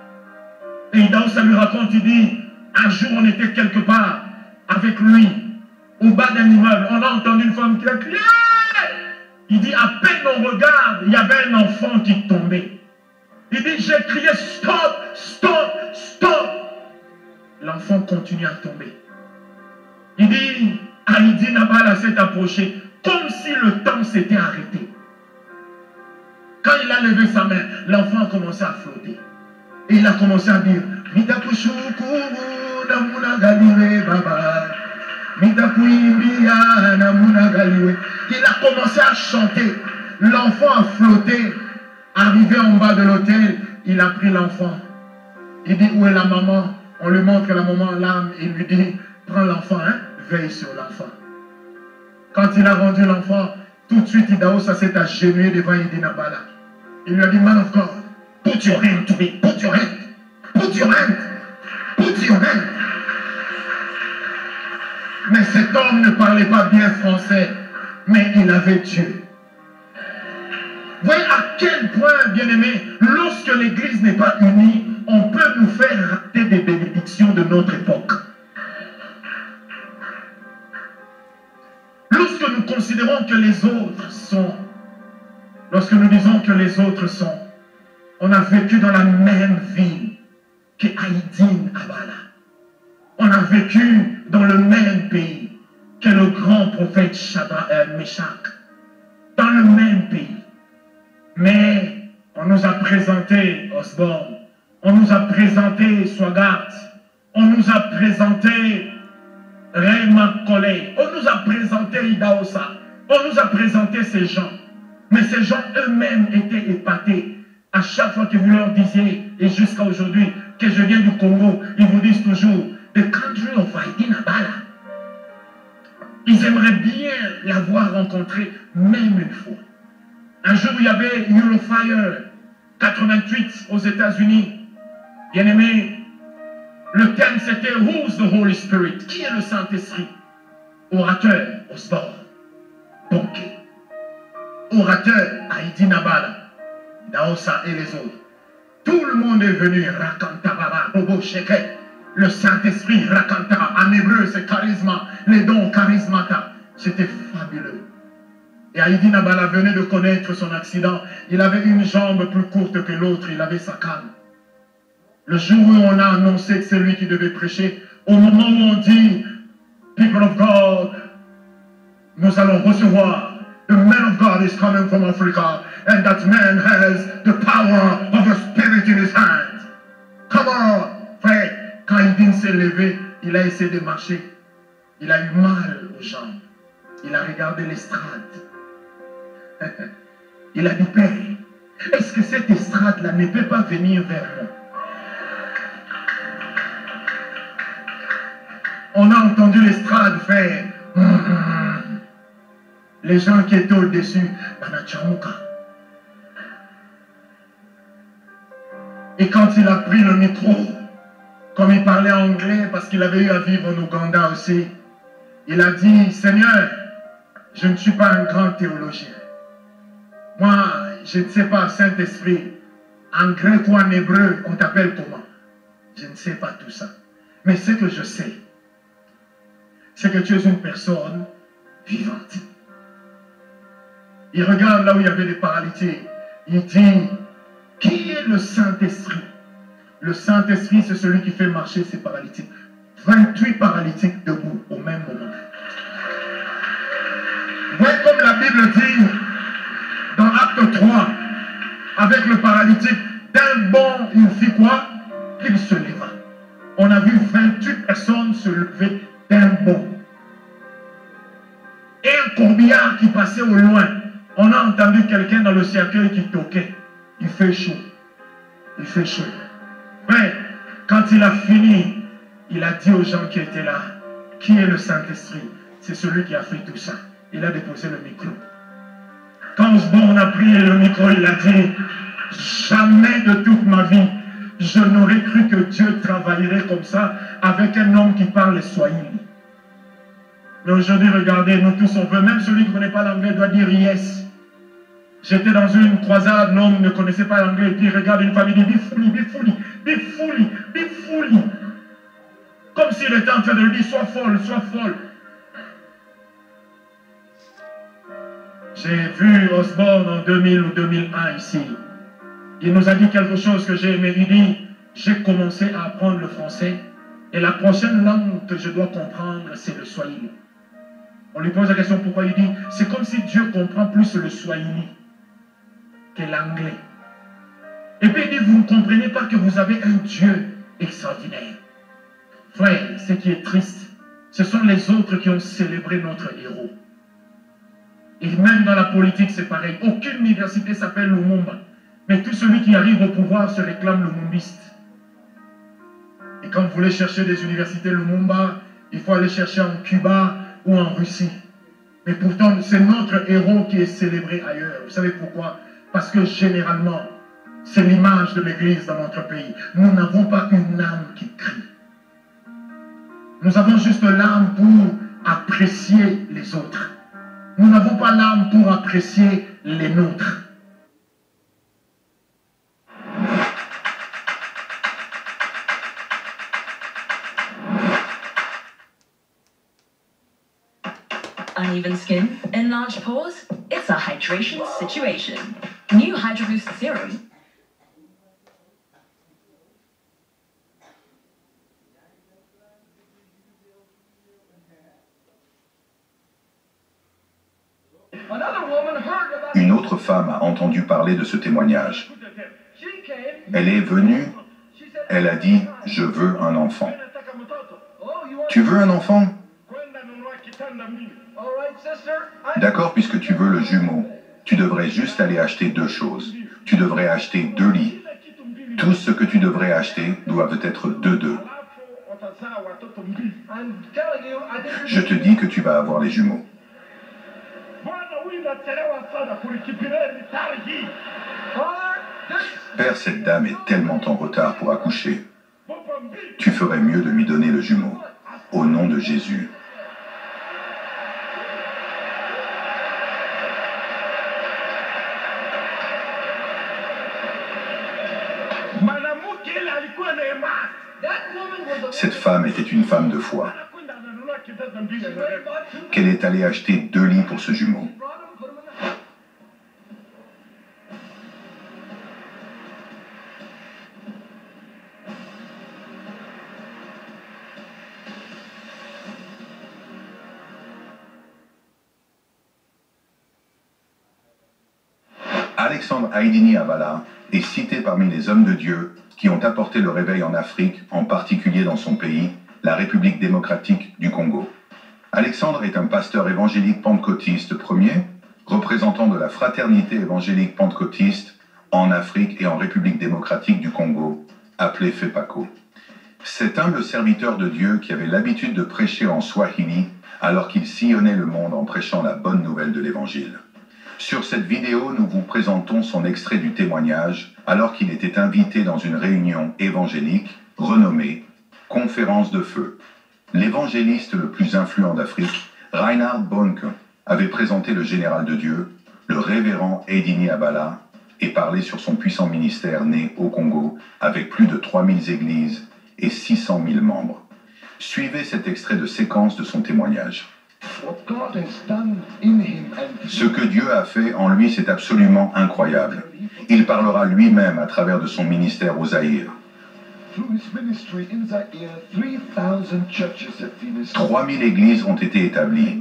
Et Idaosa lui raconte, il dit, un jour on était quelque part avec lui, au bas d'un immeuble, on a entendu une femme qui a crié. Il dit, à peine on regarde, il y avait un enfant qui tombait. Il dit, j'ai crié, stop, stop, stop. L'enfant continue à tomber. Il dit, Haïdi Nabala s'est approché comme si le temps s'était arrêté. Quand il a levé sa main, l'enfant a commencé à flotter. Et il a commencé à dire, il a commencé à chanter. L'enfant a flotté. Arrivé en bas de l'hôtel, il a pris l'enfant. Il dit, où est la maman? On lui montre la maman en larmes. Il lui dit, prends l'enfant, hein? Veille sur l'enfant. Quand il a rendu l'enfant, tout de suite, Idaosa s'est agenouillé devant Haïdi Nabala. Il lui a dit, man of God, put your hand to me, put your hand, put your hand, put your hand. Mais cet homme ne parlait pas bien français, mais il avait Dieu. Voyez à quel point, bien-aimés, lorsque l'Église n'est pas unie, on peut nous faire rater des bénédictions de notre époque. Lorsque nous considérons que les autres sont, lorsque nous disons que les autres sont, on a vécu dans la même ville que Haïdi Nabala. On a vécu dans le même pays que le grand prophète Meshach. Dans le même pays. Mais on nous a présenté Osborne, on nous a présenté Swagat, on nous a présenté Raymond Collet, on nous a présenté Idaosa, on nous a présenté ces gens. Mais ces gens eux-mêmes étaient épatés. À chaque fois que vous leur disiez, et jusqu'à aujourd'hui, que je viens du Congo, ils vous disent toujours, the country of Haïdi Nabala. Ils aimeraient bien l'avoir rencontré, même une fois. Un jour, il y avait Eurofire 88 aux États-Unis. Bien-aimé, le thème c'était Who's the Holy Spirit? Qui est le Saint-Esprit? Orateur, Osborne, Bonke. Orateur, Haïdi Nabala, Daosa et les autres. Tout le monde est venu, Rakantababa, Bobo Sheke. Le Saint-Esprit, Rakanta, en hébreu c'est charisma, les dons charismata. C'était fabuleux. Et Haïdi Nabala venait de connaître son accident. Il avait une jambe plus courte que l'autre, il avait sa canne. Le jour où on a annoncé que c'est lui qui devait prêcher, au moment où on dit, People of God, nous allons recevoir, the man of God is coming from Africa, and that man has the power of a spirit in his hand. Come on, frère, quand Haïdi s'est levé, il a essayé de marcher. Il a eu mal aux jambes. Il a regardé l'estrade. Il a dit, Père, est-ce que cette estrade-là ne peut pas venir vers moi? On a entendu l'estrade faire. Les gens qui étaient au-dessus, et quand il a pris le micro, comme il parlait anglais, parce qu'il avait eu à vivre en Ouganda aussi, il a dit, Seigneur, je ne suis pas un grand théologien. Moi, je ne sais pas, Saint-Esprit, en grec ou en hébreu, on t'appelle comment? Je ne sais pas tout ça. Mais ce que je sais, c'est que tu es une personne vivante. Il regarde là où il y avait des paralytiques. Il dit, qui est le Saint-Esprit? Le Saint-Esprit, c'est celui qui fait marcher ces paralytiques. 28 paralytiques debout au même moment. Voyez comme la Bible dit, dans Acte 3, avec le paralytique, d'un bond, il fit quoi? Il se leva. On a vu 28 personnes se lever d'un bond. Et un corbillard qui passait au loin. On a entendu quelqu'un dans le cercueil qui toquait. Il fait chaud. Il fait chaud. Mais quand il a fini, il a dit aux gens qui étaient là, qui est le Saint-Esprit? C'est celui qui a fait tout ça. Il a déposé le micro. Quand Osborne a pris le micro, il a dit, jamais de toute ma vie, je n'aurais cru que Dieu travaillerait comme ça avec un homme qui parle le Swahili. Mais aujourd'hui, regardez, nous tous on veut, même celui qui ne connaît pas l'anglais doit dire yes. J'étais dans une croisade, l'homme ne connaissait pas l'anglais, et puis il regarde une famille, il dit bifouli, bifouli, bifouli, bifouli. Comme s'il était en train de lui dire, sois folle, sois folle. J'ai vu Osborne en 2000 ou 2001 ici. Il nous a dit quelque chose que j'ai aimé. Il dit, j'ai commencé à apprendre le français et la prochaine langue que je dois comprendre, c'est le swahili. On lui pose la question pourquoi. Il dit, c'est comme si Dieu comprend plus le swahili que l'anglais. Et puis il dit, vous ne comprenez pas que vous avez un Dieu extraordinaire. Frère, ce qui est triste, ce sont les autres qui ont célébré notre héros. Et même dans la politique, c'est pareil. Aucune université s'appelle Lumumba. Mais tout celui qui arrive au pouvoir se réclame lumumbiste. Et quand vous voulez chercher des universités Lumumba, il faut aller chercher en Cuba ou en Russie. Mais pourtant, c'est notre héros qui est célébré ailleurs. Vous savez pourquoi? Parce que généralement, c'est l'image de l'Église dans notre pays. Nous n'avons pas une âme qui crie. Nous avons juste l'âme pour apprécier les autres. Nous n'avons pas l'âme pour apprécier les nôtres. Uneven skin, enlarged pores? It's a hydration situation. New Hydro Boost Serum. Une autre femme a entendu parler de ce témoignage. Elle est venue, elle a dit « Je veux un enfant ». Tu veux un enfant? D'accord, puisque tu veux le jumeau. Tu devrais juste aller acheter 2 choses. Tu devrais acheter 2 lits. Tout ce que tu devrais acheter doivent être 2-2. Je te dis que tu vas avoir les jumeaux. Père, cette dame est tellement en retard pour accoucher. Tu ferais mieux de lui donner le jumeau. Au nom de Jésus. Cette femme était une femme de foi. Qu'elle est allée acheter 2 lits pour ce jumeau. Alexandre Haïdini Abala est cité parmi les hommes de Dieu qui ont apporté le réveil en Afrique, en particulier dans son pays, la République démocratique du Congo. Alexandre est un pasteur évangélique pentecôtiste premier, représentant de la fraternité évangélique pentecôtiste en Afrique et en République démocratique du Congo, appelé FEPACO. Cet humble serviteur de Dieu qui avait l'habitude de prêcher en Swahili alors qu'il sillonnait le monde en prêchant la bonne nouvelle de l'Évangile. Sur cette vidéo, nous vous présentons son extrait du témoignage alors qu'il était invité dans une réunion évangélique renommée Conférence de Feu. L'évangéliste le plus influent d'Afrique, Reinhard Bonnke, avait présenté le général de Dieu, le révérend Haïdini Abala, et parlé sur son puissant ministère né au Congo avec plus de 3000 églises et 600 000 membres. Suivez cet extrait de séquence de son témoignage. Ce que Dieu a fait en lui, c'est absolument incroyable. Il parlera lui-même à travers de son ministère au Zaïre. 3000 églises ont été établies.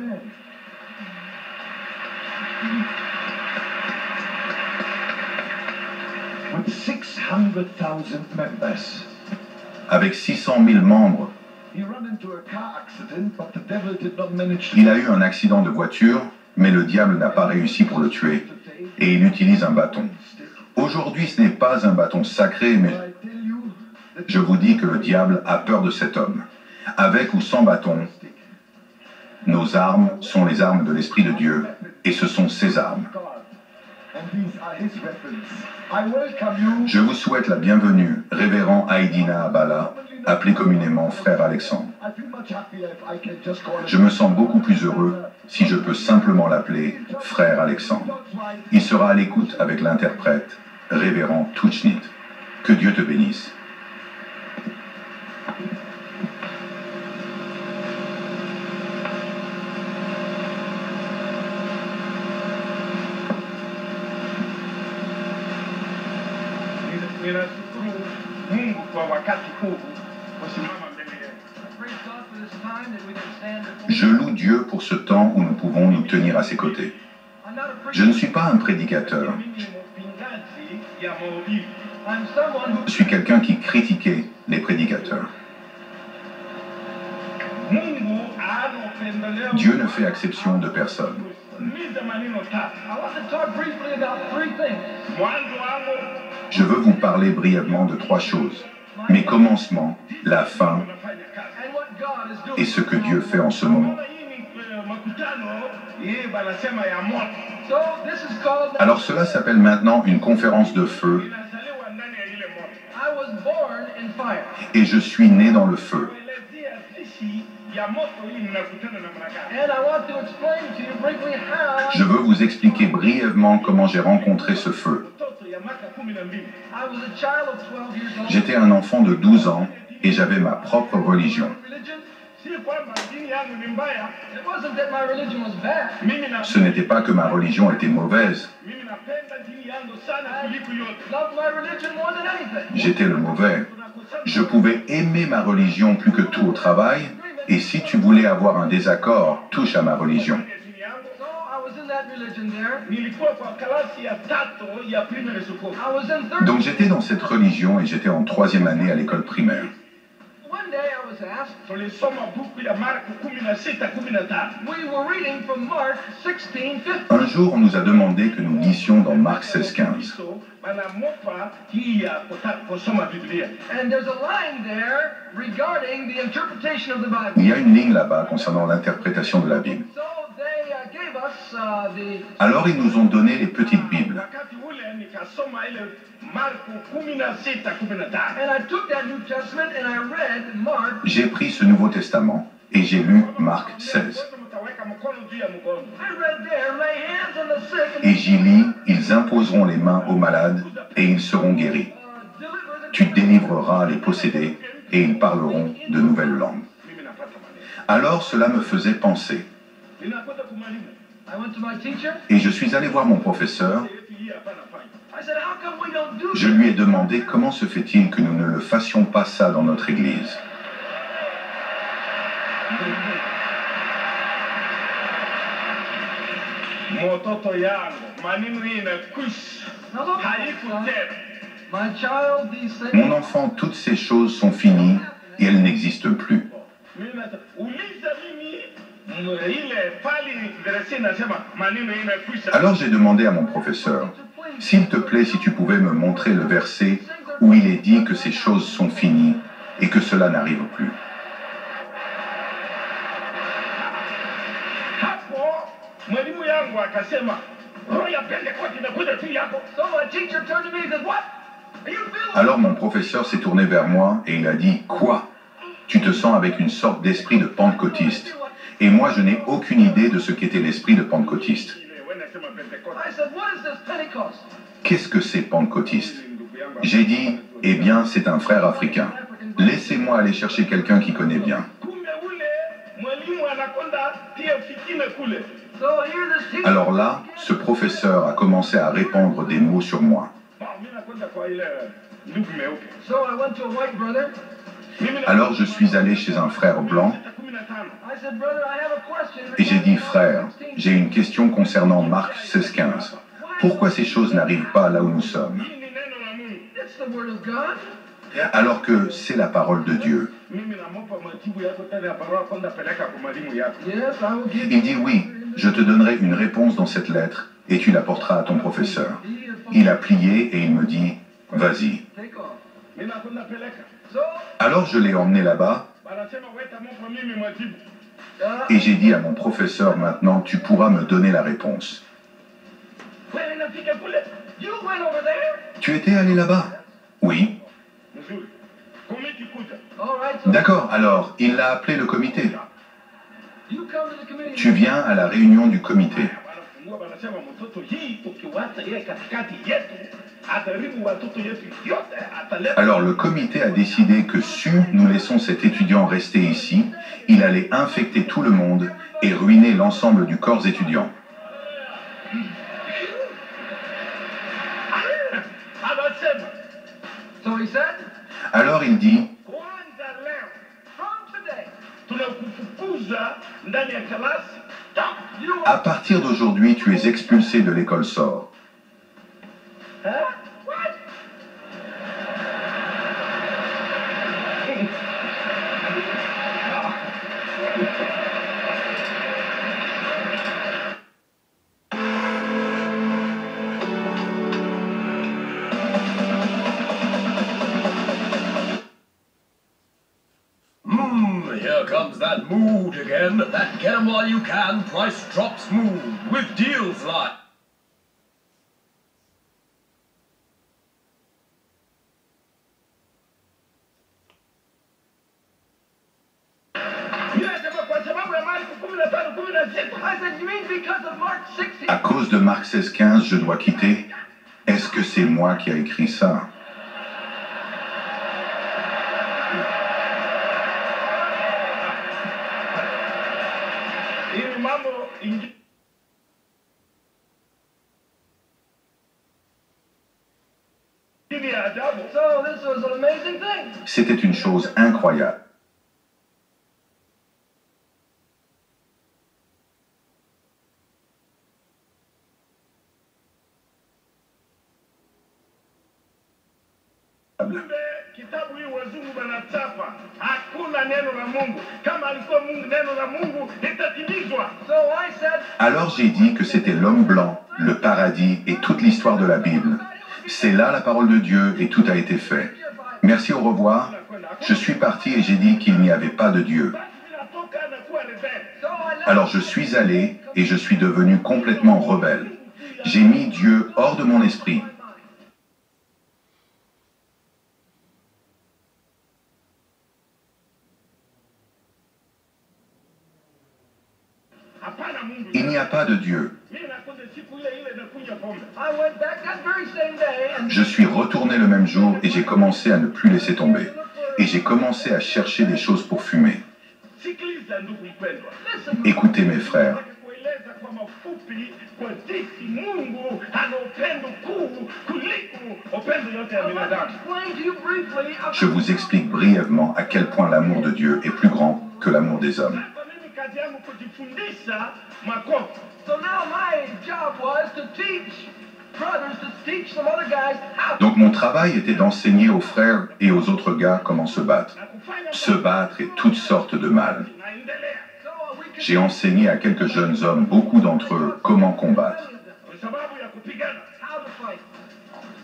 Avec 600 000 membres, il a eu un accident de voiture, mais le diable n'a pas réussi pour le tuer, et il utilise un bâton. Aujourd'hui, ce n'est pas un bâton sacré, mais je vous dis que le diable a peur de cet homme. Avec ou sans bâton, nos armes sont les armes de l'Esprit de Dieu, et ce sont ses armes. Je vous souhaite la bienvenue, révérend Haïdina Abala, appelé communément Frère Alexandre. Je me sens beaucoup plus heureux si je peux simplement l'appeler Frère Alexandre. Il sera à l'écoute avec l'interprète, révérend Touchnit. Que Dieu te bénisse. ninashukuru Mungu kwa wakati huu kusimama mbele yenu. Je loue Dieu pour ce temps où nous pouvons nous tenir à ses côtés. Je ne suis pas un prédicateur. Je suis quelqu'un qui critiquait les prédicateurs. Dieu ne fait exception de personne. Je veux vous parler brièvement de 3 choses. Mes commencements, la fin et ce que Dieu fait en ce moment. Alors cela s'appelle maintenant une conférence de feu et je suis né dans le feu. Je veux vous expliquer brièvement comment j'ai rencontré ce feu. J'étais un enfant de 12 ans et j'avais ma propre religion. Ce n'était pas que ma religion était mauvaise. J'étais le mauvais. Je pouvais aimer ma religion plus que tout au travail, et si tu voulais avoir un désaccord, touche à ma religion. Donc j'étais dans cette religion et j'étais en 3e année à l'école primaire. Un jour, on nous a demandé que nous lissions dans Marc 16:15. Il y a une ligne là-bas concernant l'interprétation de la Bible. Alors ils nous ont donné les petites Bibles. J'ai pris ce Nouveau Testament et j'ai lu Marc 16. Et j'y lis, ils imposeront les mains aux malades et ils seront guéris. Tu délivreras les possédés et ils parleront de nouvelles langues. Alors cela me faisait penser. Et je suis allé voir mon professeur. Je lui ai demandé comment se fait-il que nous ne le fassions pas ça dans notre église. Mon enfant, toutes ces choses sont finies et elles n'existent plus. Alors j'ai demandé à mon professeur, s'il te plaît, si tu pouvais me montrer le verset où il est dit que ces choses sont finies et que cela n'arrive plus. Alors mon professeur s'est tourné vers moi et il a dit, quoi? Tu te sens avec une sorte d'esprit de pentecôtiste. Et moi, je n'ai aucune idée de ce qu'était l'esprit de pentecôtiste. Qu'est-ce que c'est pentecôtiste? J'ai dit, eh bien, c'est un frère africain. Laissez-moi aller chercher quelqu'un qui connaît bien. Alors là, ce professeur a commencé à répandre des mots sur moi. Alors je suis allé chez un frère blanc et j'ai dit, frère, j'ai une question concernant Marc 16:15. Pourquoi ces choses n'arrivent pas là où nous sommes? Alors que c'est la parole de Dieu. Il dit, oui, je te donnerai une réponse dans cette lettre et tu l'apporteras à ton professeur. Il a plié et il me dit, vas-y. Alors je l'ai emmené là-bas et j'ai dit à mon professeur, maintenant tu pourras me donner la réponse. Tu étais allé là-bas? Oui. D'accord, alors il a appelé le comité. Tu viens à la réunion du comité. Alors le comité a décidé que si nous laissons cet étudiant rester ici, il allait infecter tout le monde et ruiner l'ensemble du corps étudiant. he said, Alors il dit, kwanza leo from today, tunakufukuza ndani ya kalasi. Stop. you à are... partir d'aujourd'hui, tu es expulsé de l'école SOR. Huh? What? Here comes that mood again. That get 'em while you can, price drops mood with deals like. I said, you mean because of Mark 16? À cause de Marc 16-15, je dois quitter. Est-ce que c'est moi qui ai écrit ça? Hili mambo ingine ya ajabu. So this was an amazing thing. C'était une chose incroyable. Kumbe kitabu hii wazungu wanachapa, hakuna neno la Mungu. Kama alikuwa Mungu, neno la Mungu litatimizwa. So I said, Alors j'ai dit que c'était l'homme blanc, le paradis et toute l'histoire de la Bible. C'est là la parole de Dieu et tout a été fait. Merci, au revoir. Je suis parti et j'ai dit qu'il n'y avait pas de Dieu. Ninatoka na kuwa rebelle. so I left. Alors je suis allé et je suis devenu complètement rebelle. J'ai mis Dieu hors de mon esprit. Hapana Mungu. Il n'y a pas de Dieu. Mimi nakuja siku ile ile na kunywa pombe. I went back that very same day and Je suis retourné le même jour et j'ai commencé à ne plus laisser tomber. Et j'ai commencé à chercher des choses pour fumer. Sikiliza ndugu mpendwa. listen, Écoutez mes frères, Nataka kueleza kwa mafupi kwa jinsi Mungu ana upendo kuu kuliko upendo yote ya I want to binadamu. explain to you briefly about je vous explique brièvement à quel point l'amour de Dieu est plus grand que l'amour des hommes. Sasa mimi kazi yangu kujifundisha makosa. So now my job was to teach brothers, to teach some other guys how to. Donc mon travail était d'enseigner aux frères et aux autres gars comment se battre. Na kufanya Se battre et toutes sortes de mal. naendelea. So we could J'ai enseigné à quelques jeunes hommes, beaucoup d'entre eux, comment combattre. Kwa sababu ya kupigana. how to fight.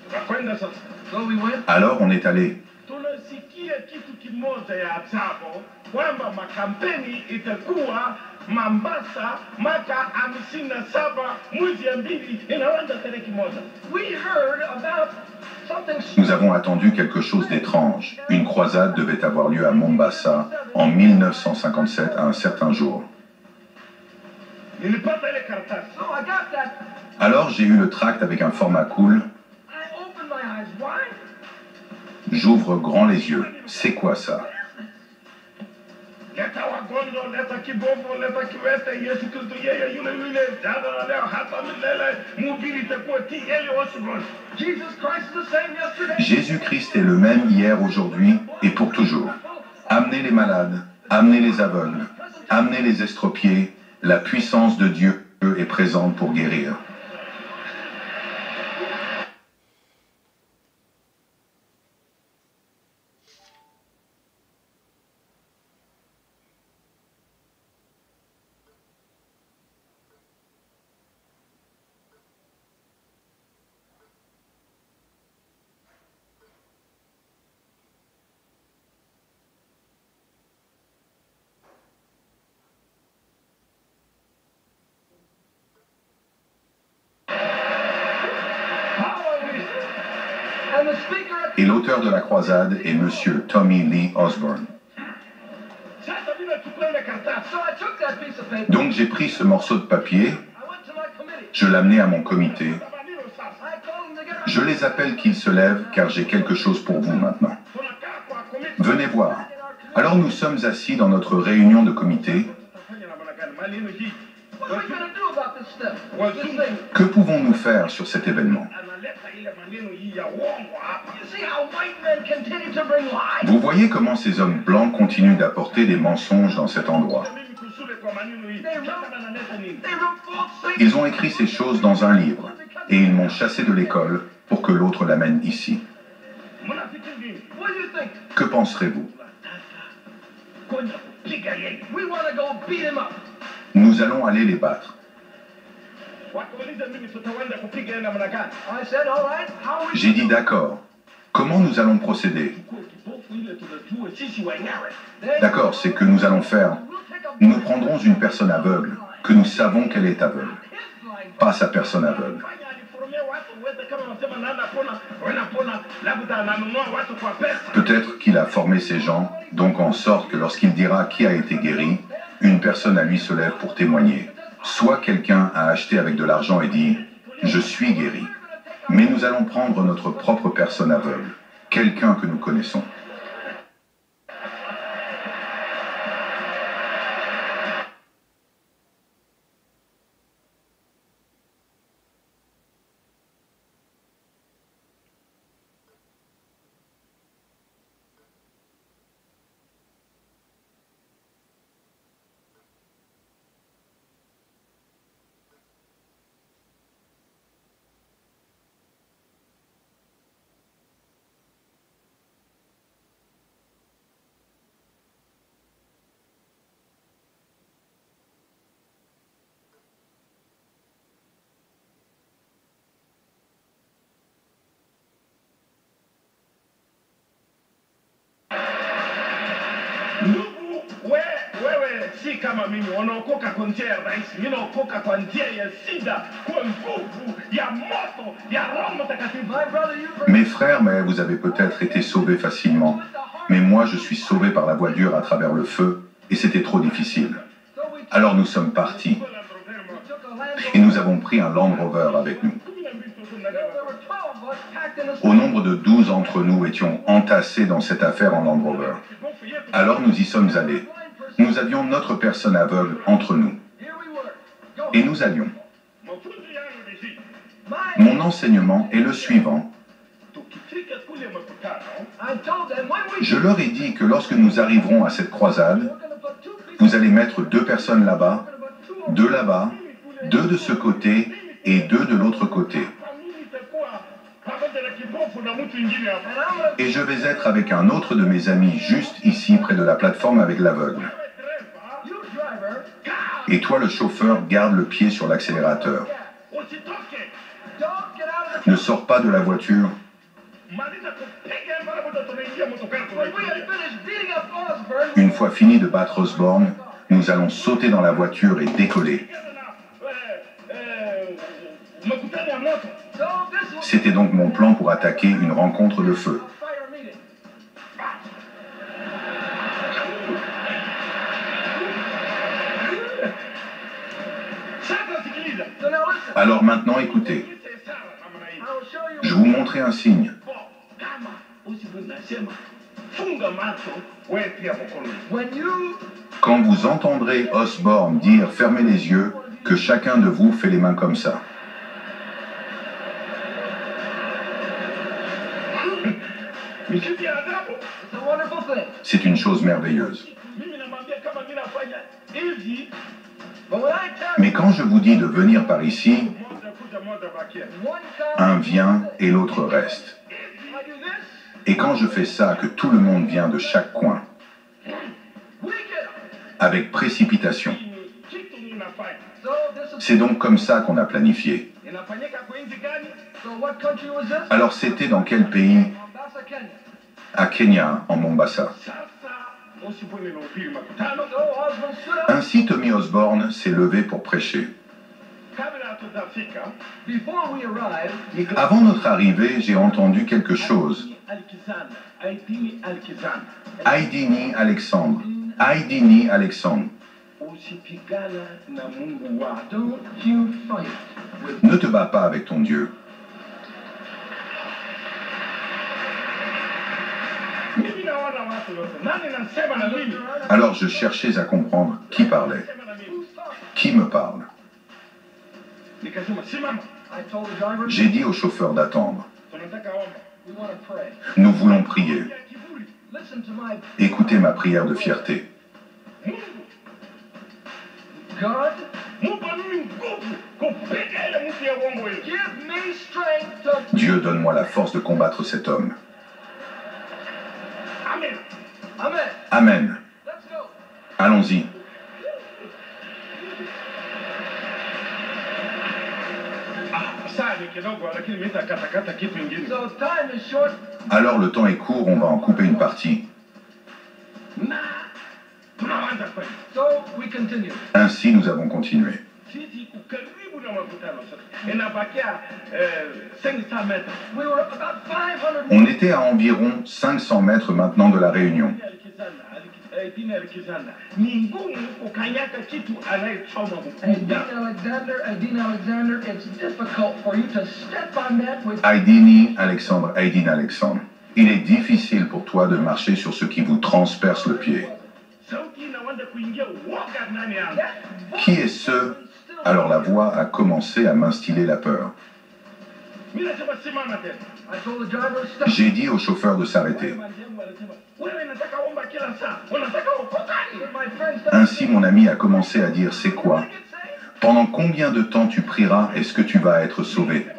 Tunakwenda sasa. So we went. Alors on est allé. Tunasikia kitu kimoja ya ajabu kwamba makampeni itakuwa Mombasa mwaka 57 mwezi ya mbili inaanza tarehe moja. We heard about something. Nous avons attendu quelque chose d'étrange. Une croisade devait avoir lieu à Mombasa en 1957 à un certain jour. Nilipata ile karatasi. So I got that. Alors j'ai eu le tract avec un format cool. I opened my eyes wide. J'ouvre grand les yeux. C'est quoi ça? Leta wagonjwa, leta kibovu, leta kiwete, Yesu Kristo yeye yule yule jana na leo hata milele. Mhubiri itakuwa T.L. Osborne. Jesus Christ is the same yesterday. Jésus-Christ est le même hier, aujourd'hui et pour toujours. Amenez les malades, amenez les aveugles, amenez les estropiés. La puissance de Dieu est présente pour guérir. And the speaker at Et l'auteur de la croisade est Monsieur Tommy Lee Osborne. Sasa mimi nachukua ile karatasi. So I took that piece of paper. Donc j'ai pris ce morceau de papier, I went to my committee. je l'amenai à mon comité. Maneno sasa. I told them to get up. Je les appelle qu'ils se lèvent car j'ai quelque chose pour vous maintenant. Tunakaa kwa komiti. Venez voir. Alors nous sommes assis dans notre réunion de comité. Tutafanya namna gani? Maneno hii. What are we going to do about this stuff? This Wazungu thing. Que pouvons-nous faire sur cet événement? analeta Vous voyez comment ces hommes blancs continuent d'apporter des mensonges dans cet endroit. Ils ont écrit ces choses dans un livre et ils m'ont chassé de l'école pour que l'autre l'amène ici. Que penserez-vous? Nous allons aller les battre. J'ai dit d'accord. Comment nous allons procéder? D'accord, c'est que nous allons faire. Nous prendrons une personne aveugle, que nous savons qu'elle est aveugle. Pas sa personne aveugle. Peut-être qu'il a formé ces gens, donc en sorte que lorsqu'il dira qui a été guéri, une personne à lui se lève pour témoigner. Soit quelqu'un a acheté avec de l'argent et dit « Je suis guéri ». Mais nous allons prendre notre propre personne aveugle, quelqu'un que nous connaissons. Si kama mimi wanaokoka kwa njia ya rahisi, mimi naokoka kwa njia ya shida, kwa nguvu ya moto ya Roho Mtakatifu. Mes frères, mais vous avez peut-être été sauvés facilement. Mais moi, je suis sauvé par la voie dure à travers le feu, et c'était trop difficile. Alors nous sommes partis. Et nous avons pris un Land Rover avec nous. Au nombre de 12 d'entre nous étions entassés dans cette affaire en Land Rover. Alors nous y sommes allés. Nous avions notre personne aveugle entre nous. Et nous allions. Mon enseignement est le suivant. Je leur ai dit que lorsque nous arriverons à cette croisade, vous allez mettre 2 personnes là-bas, 2 là-bas, 2 de ce côté et 2 de l'autre côté. Et je vais être avec un autre de mes amis juste ici près de la plateforme avec l'aveugle. Et toi, le chauffeur, garde le pied sur l'accélérateur. Ne sors pas de la voiture. Une fois fini de battre Osborne, nous allons sauter dans la voiture et décoller. C'était donc mon plan pour attaquer une rencontre de feu. Alors maintenant, écoutez. Je vous montrerai un signe. Quand vous entendrez Osborne dire « Fermez les yeux », que chacun de vous fait les mains comme ça. C'est une chose merveilleuse. Mais quand je vous dis de venir par ici, un vient et l'autre reste. Et quand je fais ça, que tout le monde vient de chaque coin, avec précipitation. C'est donc comme ça qu'on a planifié. Alors c'était dans quel pays? À Kenya, en Mombasa. Ainsi Tommy Osborne s'est levé pour prêcher. Avant notre arrivée, j'ai entendu quelque chose. Aidini Alexandre. Aidini Alexandre. Ne te bats pas avec ton Dieu. Alors je cherchais à comprendre qui parlait. Qui me parle? I told the driver, J'ai dit au chauffeur d'attendre. we want to pray. Nous voulons prier. Listen to my Écoutez ma prière de fierté. God. Give me strength to. Dieu, donne-moi la force de combattre cet homme. Amen. Amen. Let's go. Allons-y. So time is short. Alors le temps est court, on va en couper une partie. So we continue. Ainsi, nous avons continué. We were about 500 On était à environ 500 mètres maintenant de la Réunion. Aideen Alexander, it's difficult for you to step on that with. Aidini Alexandre, Aidin Alexandre. Il est difficile pour toi de marcher sur ce qui vous transperce le pied. Qui est ce? Alors la voix a commencé à m'instiller la peur. I told the driver, stop. J'ai dit au chauffeur de s'arrêter. My friend, stop. Ainsi, mon ami a commencé à dire, c'est quoi? Pendant combien de temps tu prieras? Est-ce que tu vas être sauvé? I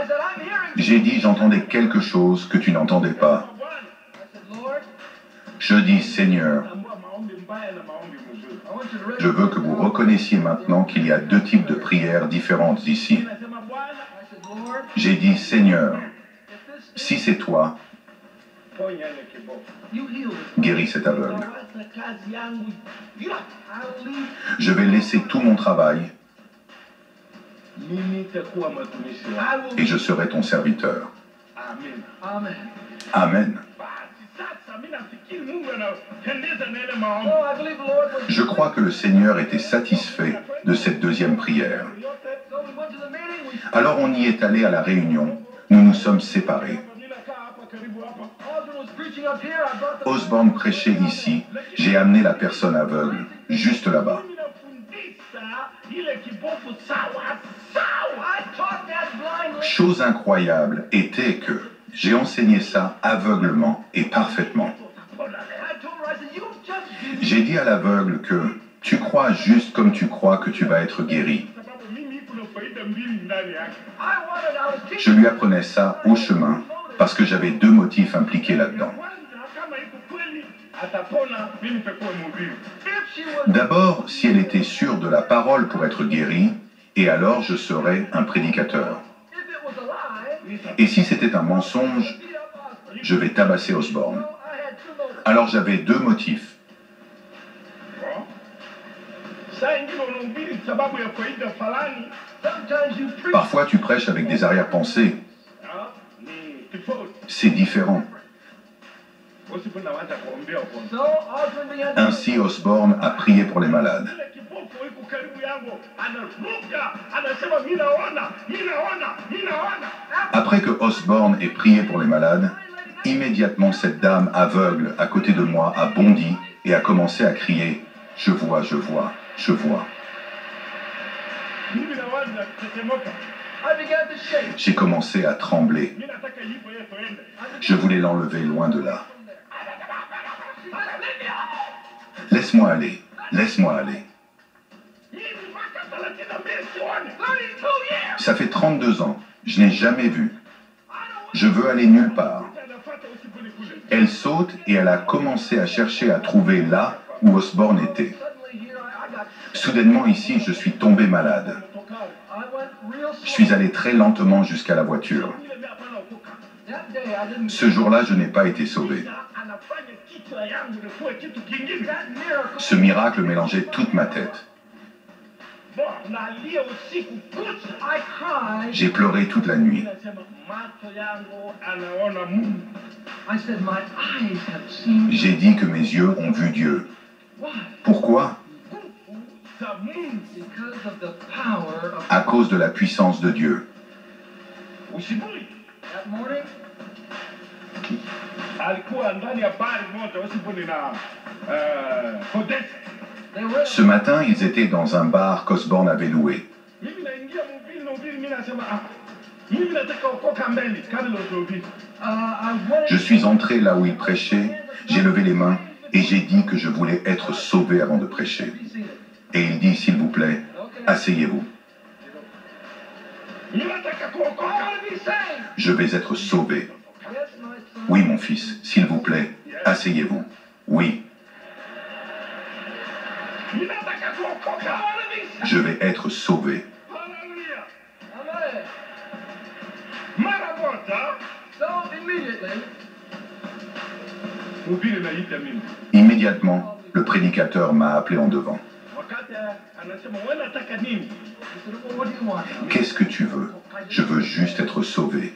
said, I'm hearing. J'ai dit, j'entendais quelque chose que tu n'entendais pas. I said, Lord, Je dis, Seigneur, I want you to je veux que vous reconnaissiez maintenant qu'il y a deux types de prières différentes ici. I said, Lord, J'ai dit, Seigneur, if this si c'est toi, you heal this. guéris cet aveugle. I'll leave. Je vais laisser tout mon travail I will. et je serai ton serviteur. Amen. Amen. Oh, I believe the Lord was. Je crois que le Seigneur était satisfait de cette deuxième prière. So we went to the meeting. We. Alors on y est allé à la réunion. Nous nous sommes séparés. Osborne was preaching up here. I brought the. Osborne prêchait ici. J'ai amené la personne aveugle, juste là-bas. I taught that blind lady. Chose incroyable était que j'ai enseigné ça aveuglement et parfaitement. I told her, I said, you just believe. J'ai dit à l'aveugle que tu crois juste comme tu crois que tu vas être guéri. Je lui apprenais ça au chemin parce que j'avais deux motifs impliqués là-dedans. If she was. D'abord, si elle était sûre de la parole pour être guérie, et alors je serais un prédicateur. If it was a lie. Et si c'était un mensonge, Beat up Osborne. je vais tabasser Osborne. So I had two motives. Alors j'avais deux motifs. Sometimes you preach. Parfois tu prêches avec des arrière-pensées. C'est différent. So Osborne began to. Ainsi Osborne a prié pour les malades. Après que Osborne ait prié pour les malades, immédiatement cette dame aveugle à côté de moi a bondi et a commencé à crier « Je vois, je vois, je vois ». I began to shake. J'ai commencé à trembler. Je voulais l'enlever loin de là. Laisse-moi aller, laisse-moi aller. 32 years. Ça fait 32 ans, je n'ai jamais vu. Je veux aller nulle part. Elle saute et elle a commencé à chercher à trouver là où Osborne était. Suddenly here I got. Soudainement ici, je suis tombé malade. I went real Je slow. suis allé très lentement jusqu'à la voiture. That day I didn't. Ce jour-là, je n'ai pas été sauvé. That miracle. Ce miracle mélangeait toute ma tête. I cried. J'ai pleuré toute la nuit. I said, my eyes have seen. J'ai dit que mes yeux ont vu Dieu. Why? Pourquoi? Because of the power of. À cause de la puissance de Dieu. That morning, they were. Ce matin, ils étaient dans un bar qu'Osborne avait loué. Je suis entré là où il prêchait, j'ai levé les mains et j'ai dit que je voulais être sauvé avant de prêcher. Et il dit, s'il vous plaît, asseyez-vous. Je vais être sauvé. Oui, mon fils, s'il vous plaît, asseyez-vous. Oui. Je vais être sauvé. Immédiatement, le prédicateur m'a appelé en devant. Qu'est-ce que tu veux? Je veux juste être sauvé.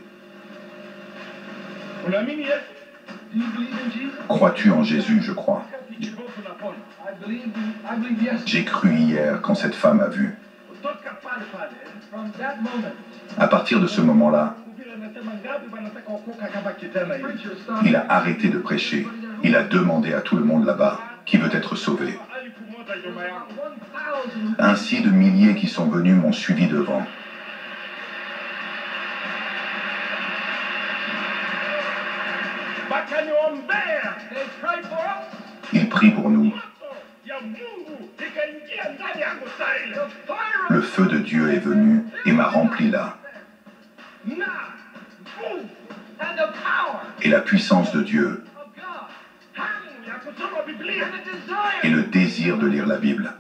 Crois-tu en Jésus, je crois? J'ai cru hier quand cette femme a vu. À partir de ce moment-là, il a arrêté de prêcher. Il a demandé à tout le monde là-bas qui veut être sauvé. Ainsi, de milliers qui sont venus m'ont suivi devant. Ils prient pour nous. Le feu de Dieu est venu et m'a rempli là. Et la puissance de Dieu et le désir de lire la Bible.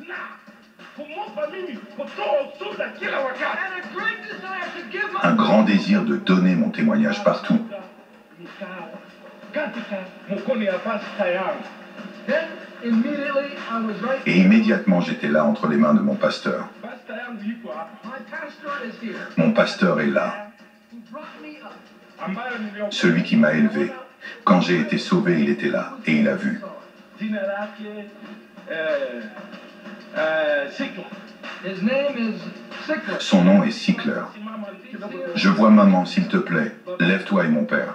Un grand désir de donner mon témoignage partout. Et immédiatement, j'étais là entre les mains de mon pasteur. Mon pasteur est là. Celui qui m'a élevé. Quand j'ai été sauvé, il était là et il a vu. Son nom est Sickler. Je vois maman, s'il te plaît. Lève-toi et mon père.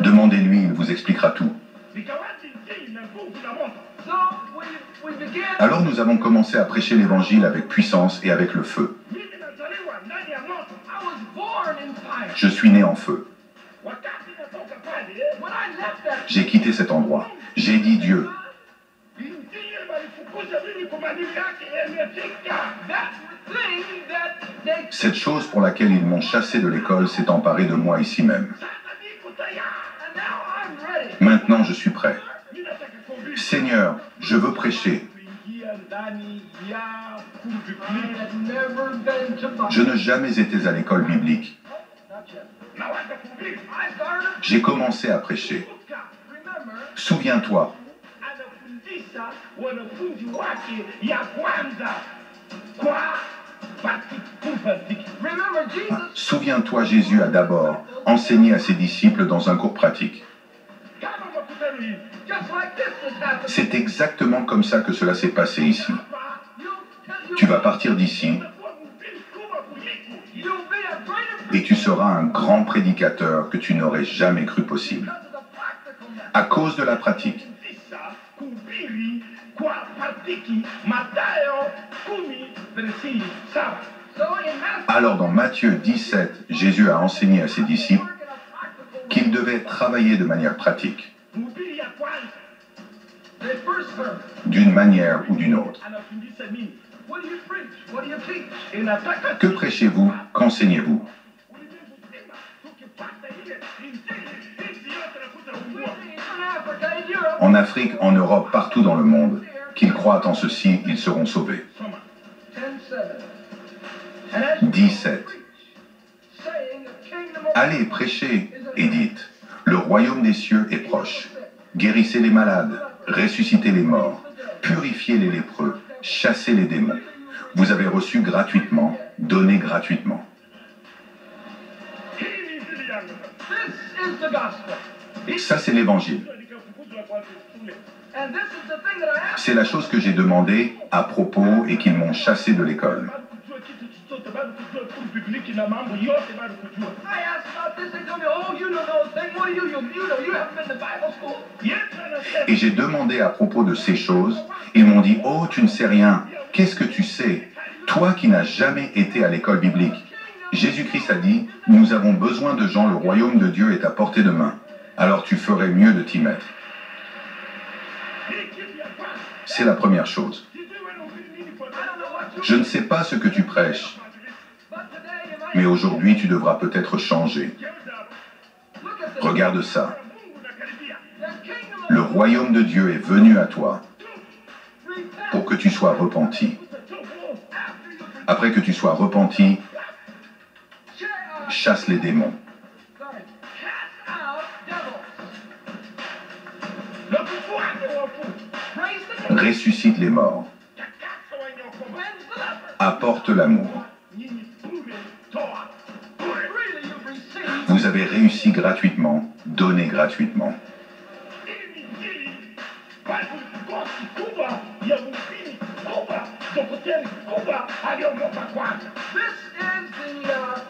Demandez-lui, il vous expliquera tout. Alors nous avons commencé à prêcher l'évangile avec puissance et avec le feu. Je suis né en feu. J'ai quitté cet endroit. J'ai dit Dieu. Cette chose pour laquelle ils m'ont chassé de l'école s'est emparée de moi ici même. Maintenant, je suis prêt. Seigneur, je veux prêcher. Je n'ai jamais été à l'école biblique. J'ai commencé à prêcher. Souviens-toi. Souviens-toi, Jésus a d'abord enseigné à ses disciples dans un cours pratique. C'est exactement comme ça que cela s'est passé ici. Tu vas partir d'ici et tu seras un grand prédicateur que tu n'aurais jamais cru possible. À cause de la pratique. Alors dans Matthieu 17, Jésus a enseigné à ses disciples qu'ils devaient travailler de manière pratique, d'une manière ou d'une autre. Que prêchez-vous? Qu'enseignez-vous? En Afrique, en Europe, partout dans le monde, qu'ils croient en ceci, ils seront sauvés. 17. Allez, prêchez et dites, le royaume des cieux est proche. Guérissez les malades, ressuscitez les morts, purifiez les lépreux, chassez les démons. Vous avez reçu gratuitement, donnez gratuitement. Ça, c'est l'évangile. C'est la chose que j'ai demandé à propos et qu'ils m'ont chassé de l'école. Republiki na mambo yote bado kujua. I asked about this, they told me, oh, you don't know a thing. What do you know? You haven't been to Bible school. Et j'ai demandé à propos de ces choses. Ils m'ont dit, oh, tu ne sais rien. Qu'est-ce que tu sais? Toi qui n'as jamais été à l'école biblique. Jésus-Christ a dit, nous avons besoin de gens, le royaume de Dieu est à portée de main. Alors tu ferais mieux de t'y mettre. C'est la première chose. Je ne sais pas ce que tu prêches, mais aujourd'hui tu devras peut-être changer. Regarde ça. Le royaume de Dieu est venu à toi pour que tu sois repenti. Après que tu sois repenti, chasse les démons. Ressuscite les morts. Apporte l'amour. Vous avez réussi gratuitement, donnez gratuitement.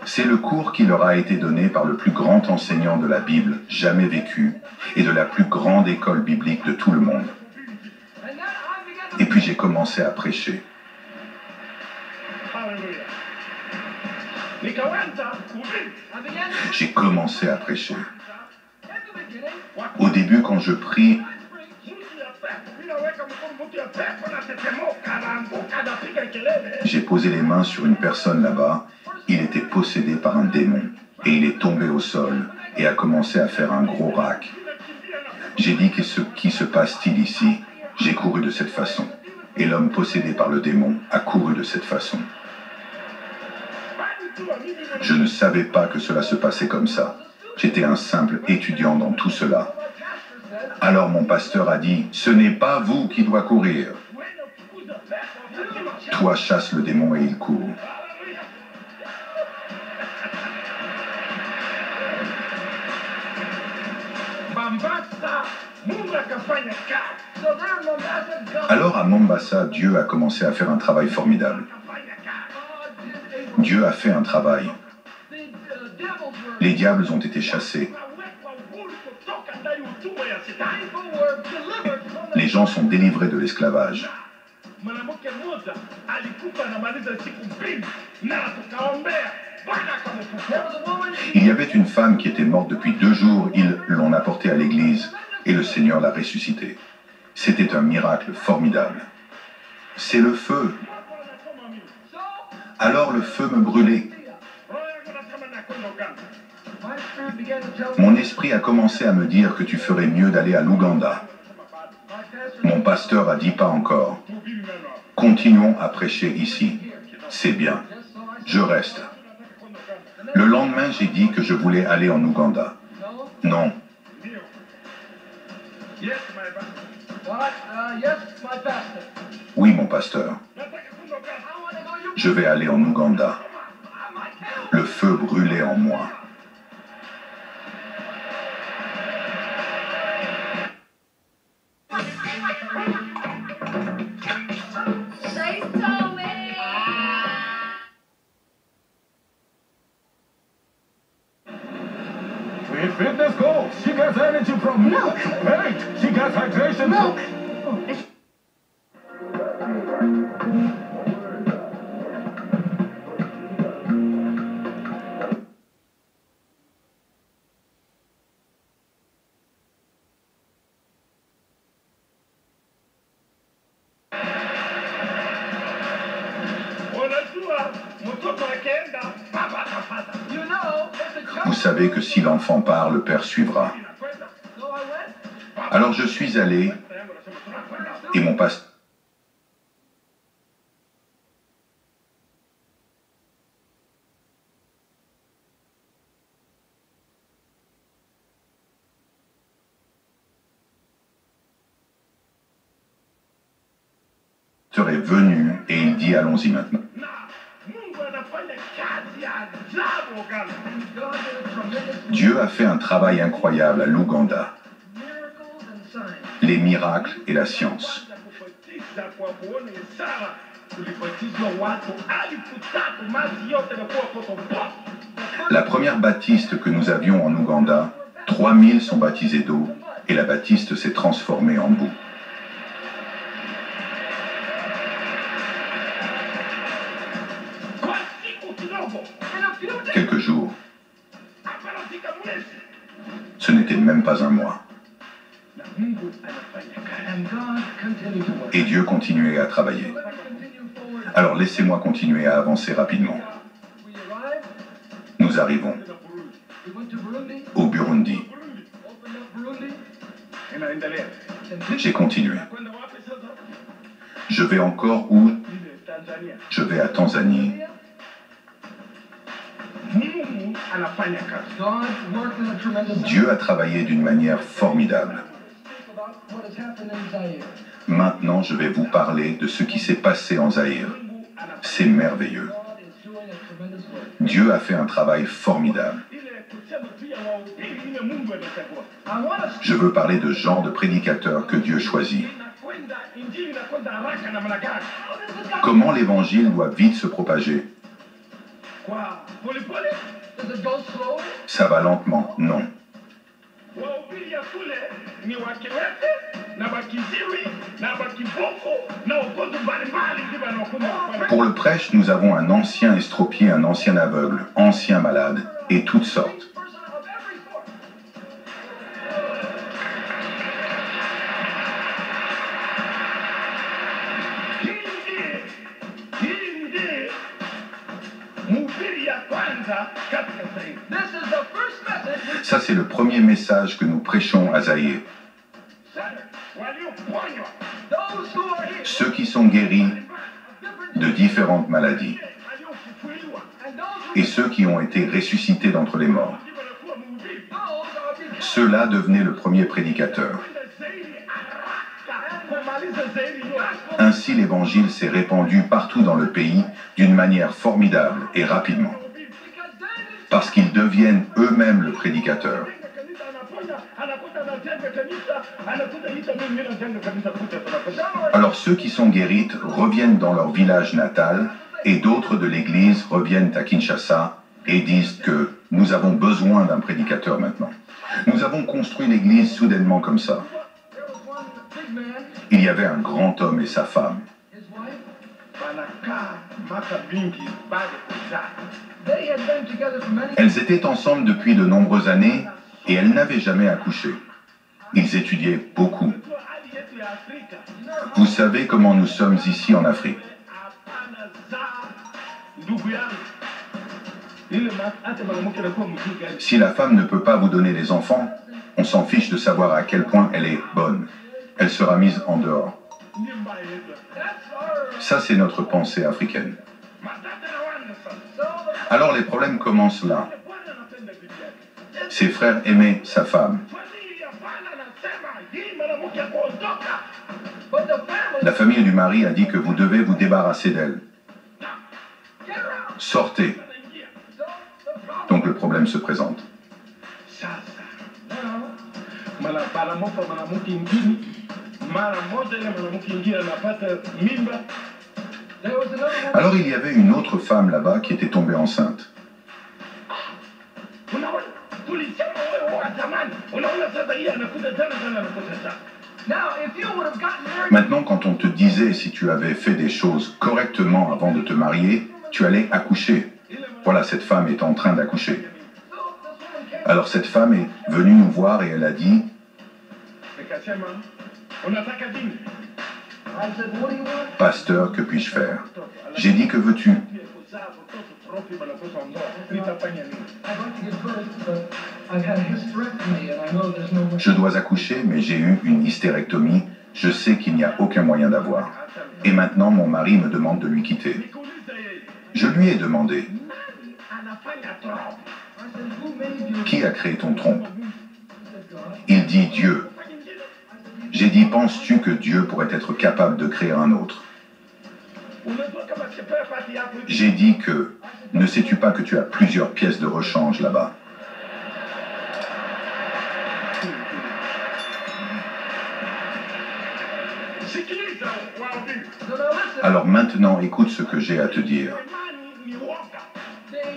C'est le cours qui leur a été donné par le plus grand enseignant de la Bible jamais vécu et de la plus grande école biblique de tout le monde. Et puis j'ai commencé à prêcher. J'ai commencé à prêcher. Au début, quand je prie, j'ai posé les mains sur une personne là-bas. Il était possédé par un démon. Et il est tombé au sol et a commencé à faire un gros rack. J'ai dit, qui se passe-t-il ici? J'ai couru de cette façon. Et l'homme possédé par le démon a couru de cette façon. Je ne savais pas que cela se passait comme ça. J'étais un simple étudiant dans tout cela. Alors mon pasteur a dit, ce n'est pas vous qui doit courir. Toi chasse le démon et il court. Alors à Mombasa, Dieu a commencé à faire un travail formidable. Dieu a fait un travail. Les diables ont été chassés. Les gens sont délivrés de l'esclavage. Il y avait une femme qui était morte depuis 2 jours. Ils l'ont apportée à l'église et le Seigneur l'a ressuscitée. C'était un miracle formidable. C'est le feu. Alors le feu me brûlait. Mon esprit a commencé à me dire que tu ferais mieux d'aller à l'Ouganda. Mon pasteur a dit pas encore. Continuons à prêcher ici. C'est bien. Je reste. Le lendemain, j'ai dit que je voulais aller en Ouganda. Non. Oui, mon pasteur. Je vais aller en Ouganda. Le feu brûlait en moi. With fitness goals, she gets energy from milk. Hey, she gets hydration. Milk. Vous savez que si l'enfant part, le père suivra. Alors je suis allé et mon pasteur est venu et il dit allons-y maintenant. Dieu a fait un travail incroyable à l'Ouganda. Les miracles et la science. La première baptiste que nous avions en Ouganda, 3000 sont baptisés d'eau et la baptiste s'est transformée en boue. Quelques jours. Ce n'était même pas un mois. Et Dieu continuait à travailler. Alors laissez-moi continuer à avancer rapidement. Nous arrivons au Burundi. J'ai continué. Je vais encore où? Je vais à Tanzanie. Dieu a travaillé d'une manière formidable. Maintenant, je vais vous parler de ce qui s'est passé en Zaïre. C'est merveilleux. Dieu a fait un travail formidable. Je veux parler de genre de prédicateurs que Dieu choisit. Comment l'évangile doit vite se propager? Ça va lentement, non. Pour le prêche, nous avons un ancien estropié, un ancien aveugle, ancien malade, et toutes sortes. Ça, c'est le premier message que nous prêchons à Zaïre. Ceux qui sont guéris de différentes maladies et ceux qui ont été ressuscités d'entre les morts. Ceux-là devenaient le premier prédicateur. Ainsi, l'évangile s'est répandu partout dans le pays d'une manière formidable et rapidement. Parce qu'ils deviennent eux-mêmes le prédicateur. Alors ceux qui sont guéris reviennent dans leur village natal et d'autres de l'église reviennent à Kinshasa et disent que nous avons besoin d'un prédicateur maintenant. Nous avons construit l'église soudainement comme ça. Il y avait un grand homme et sa femme. Elles étaient ensemble depuis de nombreuses années et elles n'avaient jamais accouché. Ils étudiaient beaucoup. Vous savez comment nous sommes ici en Afrique. Si la femme ne peut pas vous donner les enfants, on s'en fiche de savoir à quel point elle est bonne. Elle sera mise en dehors. Ça, c'est notre pensée africaine. Alors les problèmes commencent là. Ses frères aimaient sa femme. La famille du mari a dit que vous devez vous débarrasser d'elle. Sortez. Donc le problème se présente. Alors il y avait une autre femme là-bas qui était tombée enceinte. Maintenant, quand on te disait si tu avais fait des choses correctement avant de te marier, tu allais accoucher. Voilà, cette femme est en train d'accoucher. Alors cette femme est venue nous voir et elle a dit: Pasteur, que puis-je faire? J'ai dit: que veux-tu? Je dois accoucher, mais j'ai eu une hystérectomie. Je sais qu'il n'y a aucun moyen d'avoir. Et maintenant, mon mari me demande de lui quitter. Je lui ai demandé: qui a créé ton tronc? Il dit: Dieu. J'ai dit: penses-tu que Dieu pourrait être capable de créer un autre? J'ai dit que, ne sais-tu pas que tu as plusieurs pièces de rechange là-bas? Alors maintenant, écoute ce que j'ai à te dire.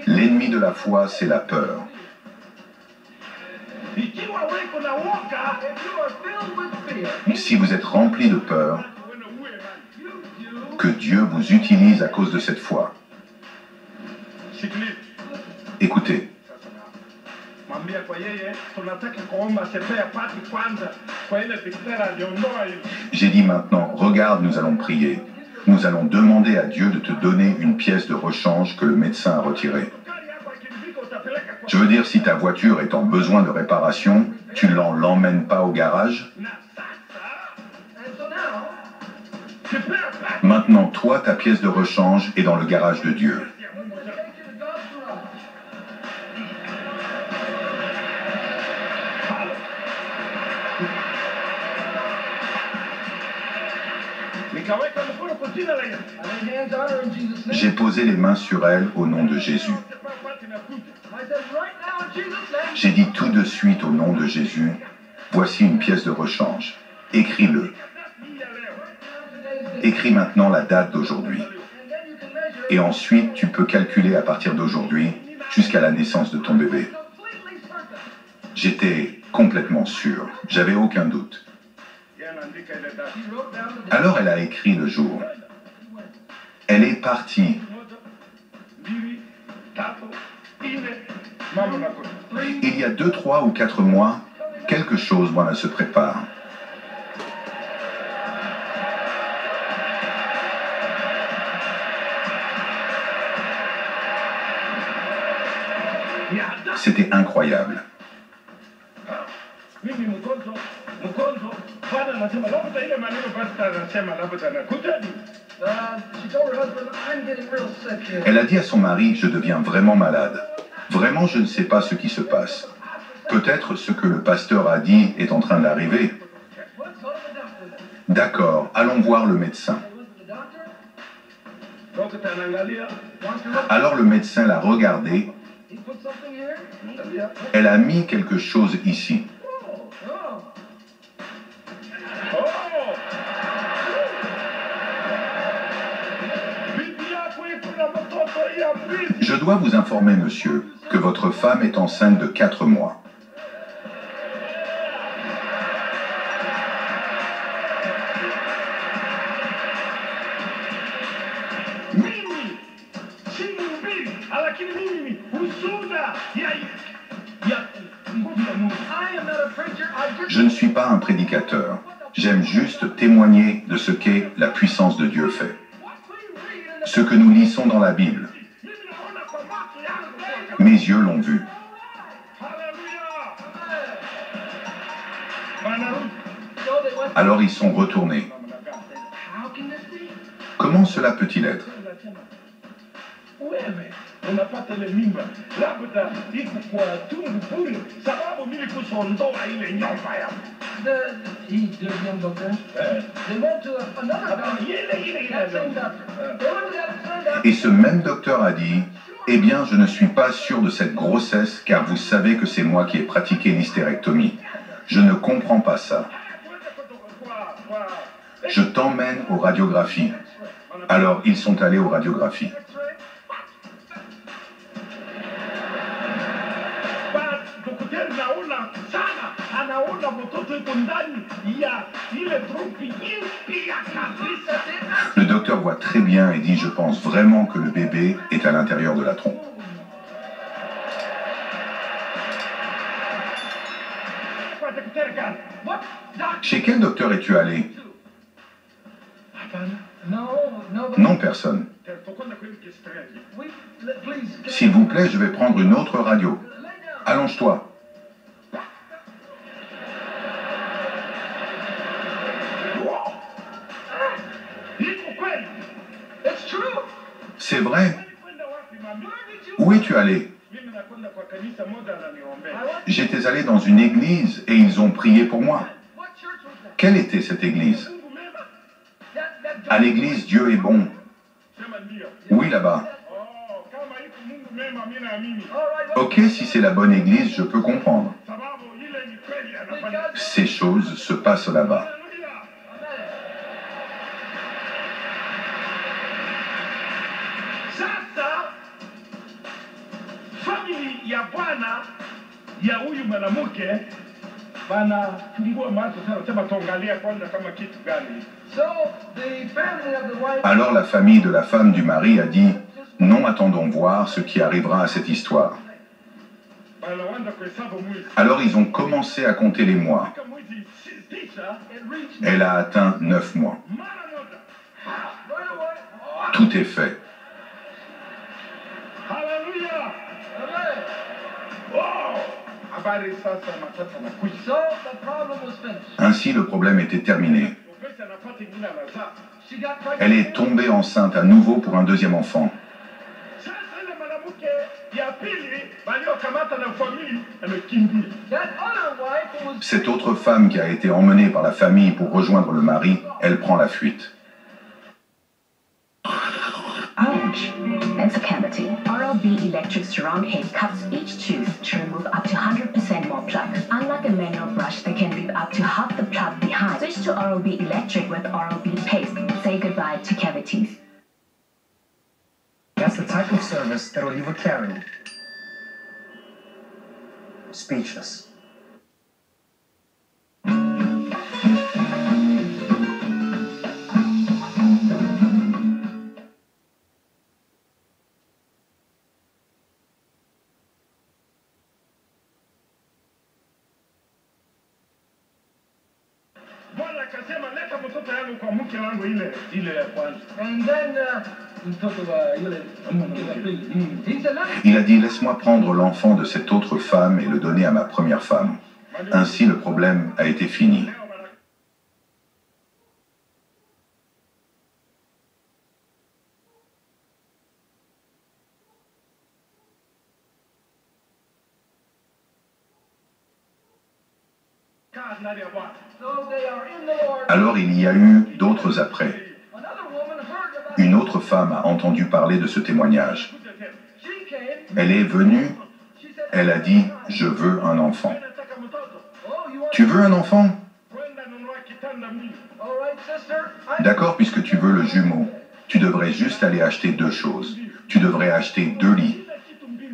L'ennemi de la foi, c'est la peur. Si vous êtes rempli de peur, que Dieu vous utilise à cause de cette foi. Écoutez. J'ai dit maintenant, regarde, nous allons prier. Nous allons demander à Dieu de te donner une pièce de rechange que le médecin a retirée. Je veux dire, si ta voiture est en besoin de réparation, tu ne l'emmènes pas au garage. Maintenant, toi, ta pièce de rechange est dans le garage de Dieu. J'ai posé les mains sur elle au nom de Jésus. J'ai dit tout de suite au nom de Jésus, voici une pièce de rechange. Écris-le. Écris maintenant la date d'aujourd'hui. Et ensuite, tu peux calculer à partir d'aujourd'hui jusqu'à la naissance de ton bébé. J'étais complètement sûr. J'avais aucun doute. Alors elle a écrit le jour. Elle est partie. Il y a 2, 3 ou 4 mois, quelque chose, voilà, se prépare. C'était incroyable. Elle a dit à son mari, je deviens vraiment malade. Vraiment, je ne sais pas ce qui se passe. Peut-être ce que le pasteur a dit est en train d'arriver. D'accord, allons voir le médecin. Alors le médecin l'a regardée. Elle a mis quelque chose ici. Je dois vous informer, monsieur, que votre femme est enceinte de 4 mois. Je ne suis pas un prédicateur. J'aime juste témoigner de ce qu'est la puissance de Dieu fait. Ce que nous lisons dans la Bible. Mes yeux l'ont vu. Alors ils sont retournés. Comment cela peut-il être? Et ce même docteur a dit, eh bien, je ne suis pas sûr de cette grossesse car vous savez que c'est moi qui ai pratiqué l'hystérectomie. Je ne comprends pas ça. Je t'emmène aux radiographies. Alors, ils sont allés aux radiographies. Le docteur voit très bien et dit, je pense vraiment que le bébé est à l'intérieur de la trompe. Chez quel docteur es-tu allé? Non, personne. S'il vous plaît, je vais prendre une autre radio. Allonge-toi. C'est vrai. Où es-tu allé? J'étais allé dans une église et ils ont prié pour moi. Quelle était cette église? À l'église, Dieu est bon. Oui, là-bas. Ok, si c'est la bonne église, je peux comprendre. Ces choses se passent là-bas. family ya bwana ya huyu mwanamke banafungua macho sana, sema tuangalia kwanza kama kitu gani. So the family of the wife. Alors la famille de la femme du mari a dit « Non, attendons voir ce qui arrivera à cette histoire. » Alors ils ont commencé à compter les mois. Elle a atteint 9 mois. Tout est fait. So the problem was finished. Ainsi, le problème était terminé. She got pregnant. Elle est tombée enceinte à nouveau pour un deuxième enfant. That other wife was. Cette autre femme qui a été emmenée par la famille pour rejoindre le mari, elle prend la fuite. Ouch! That's a cavity. Oral-B electric surround head cuts each tooth to remove up to 100% more plaque. Unlike a manual brush that can leave up to half the plaque behind, switch to Oral-B electric with Oral-B paste. Say goodbye to cavities. That's the type of service that will leave a Karen speechless. And then he said, Il a dit « Laisse-moi prendre l'enfant de cette autre femme et le donner à ma première femme. » Ainsi, le problème a été fini. so they are in the Lord. Alors il y a eu d'autres après. Another woman heard about Une autre femme a entendu parler de ce témoignage. She came. Elle est venue, She said, elle a dit « Je veux un enfant. oh, you want. Tu veux un enfant? All right, sister. I. D'accord, puisque tu veux le jumeau. Tu devrais juste aller acheter 2 choses. Tu devrais acheter 2 lits.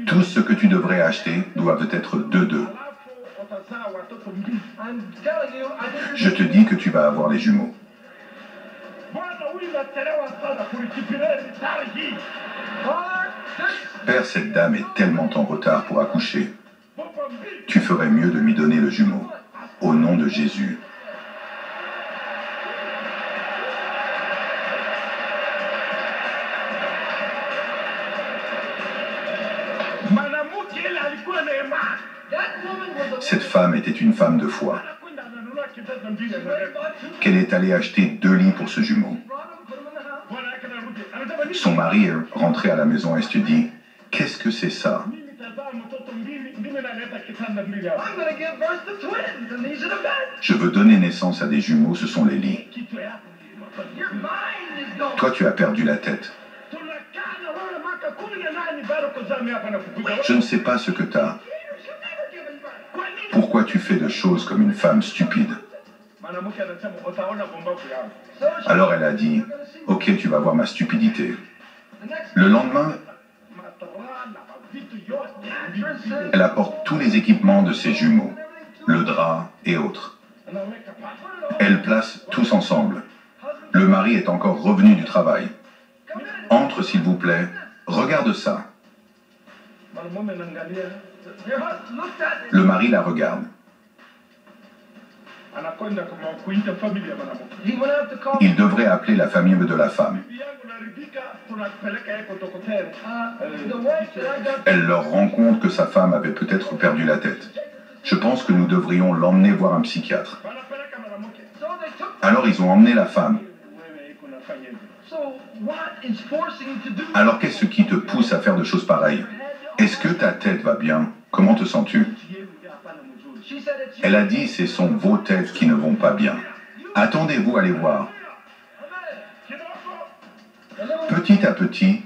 Tout ce que tu devrais acheter doivent être 2-2. I'm telling you, I think Je te dis que tu vas avoir les jumeaux. Father, this. Père, cette dame est tellement en retard pour accoucher. Tu ferais mieux de lui donner le jumeau. Au nom de Jésus. That woman was a. Cette femme était une femme de foi, qu'elle est allée acheter 2 lits pour ce jumeau. Brought him, put him in the house. Son mari est rentré à la maison et se dit « Qu'est-ce que c'est ça ?» I'm going to give birth to twins, and these are the beds. Je veux donner naissance à des jumeaux, ce sont les lits. Your mind is going. Toi, tu as perdu la tête. Je ne sais pas ce que tu as. Pourquoi tu fais de choses comme une femme stupide? Alors elle a dit « Ok, tu vas voir ma stupidité. » Le lendemain, elle apporte tous les équipements de ses jumeaux, le drap et autres. Elle place tous ensemble. Le mari est encore revenu du travail. Entre, s'il vous plaît. Regarde ça. Le mari la regarde. He went out to call. Il devrait appeler la famille de la femme. The wife that I got. Elle leur rend compte que sa femme avait peut-être perdu la tête. Je pense que nous devrions l'emmener voir un psychiatre. So they took. Alors ils ont emmené la femme. So what is forcing you to do? Alors qu'est-ce qui te pousse à faire de choses pareilles? Est-ce que ta tête va bien? Comment te sens-tu? She said it's. Elle a dit ce sont vos têtes qui ne vont pas bien. Attendez-vous à les voir. Petit à petit,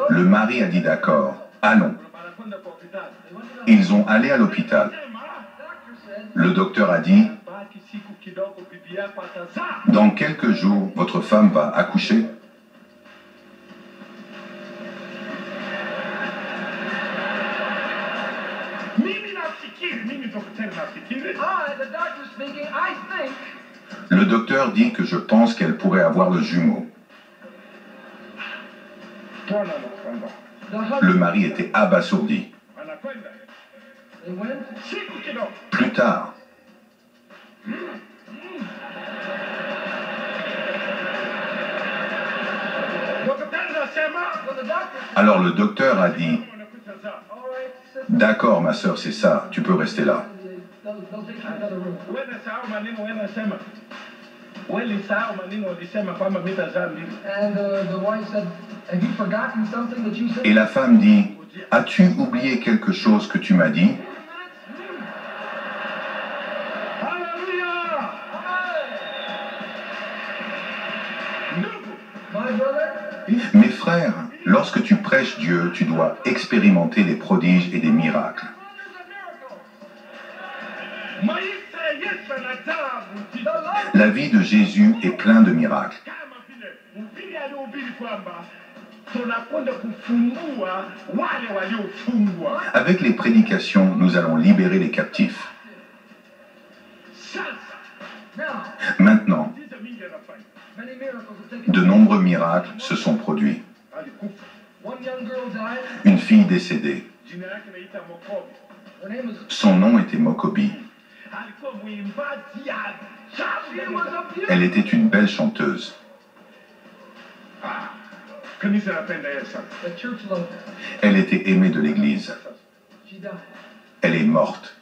le mari a dit d'accord, allons. Ils ont allé à l'hôpital. Le docteur a dit, dans quelques jours, votre femme va accoucher. Le docteur dit que je pense qu'elle pourrait avoir le jumeau. Le mari était abasourdi. Plus tard, alors le docteur a dit, d'accord ma sœur, c'est ça, tu peux rester là. Et la femme dit, as-tu oublié quelque chose que tu m'as dit? Mes frères, lorsque tu prêches Dieu, tu dois expérimenter des prodiges et des miracles. La vie de Jésus est pleine de miracles. Avec les prédications, nous allons libérer les captifs. Maintenant, de nombreux miracles se sont produits. Une fille décédée. Son nom était Mokobi. Elle était une belle chanteuse. Elle était aimée de l'Église. Elle est morte.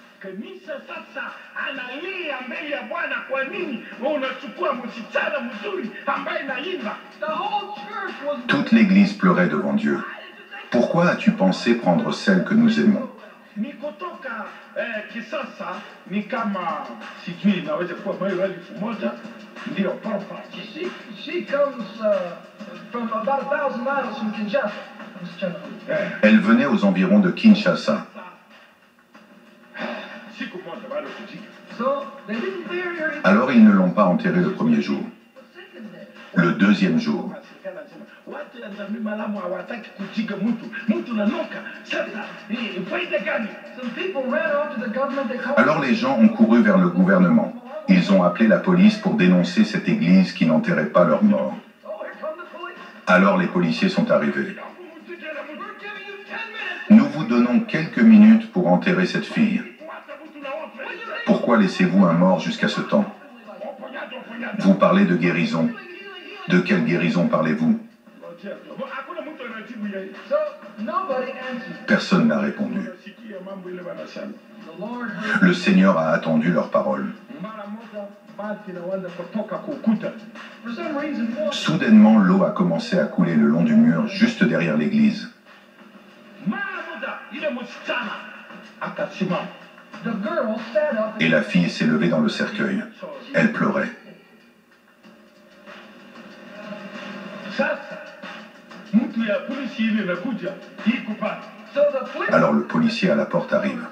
Toute l'Église pleurait devant Dieu. Pourquoi as-tu pensé prendre celle que nous aimons? Elle venait aux environs de Kinshasa. Alors ils ne l'ont pas enterrée le premier jour. Le deuxième jour. Alors les gens ont couru vers le gouvernement. Ils ont appelé la police pour dénoncer cette église qui n'enterrait pas leurs morts. Alors les policiers sont arrivés. Nous vous donnons quelques minutes pour enterrer cette fille. Pourquoi laissez-vous un mort jusqu'à ce temps? Vous parlez de guérison. De quelle guérison parlez-vous? Personne n'a répondu. Le Seigneur a attendu leurs paroles. Soudainement, l'eau a commencé à couler le long du mur juste derrière l'église. Et la fille s'est levée dans le cercueil. Elle pleurait. Alors le policier à la porte arrive.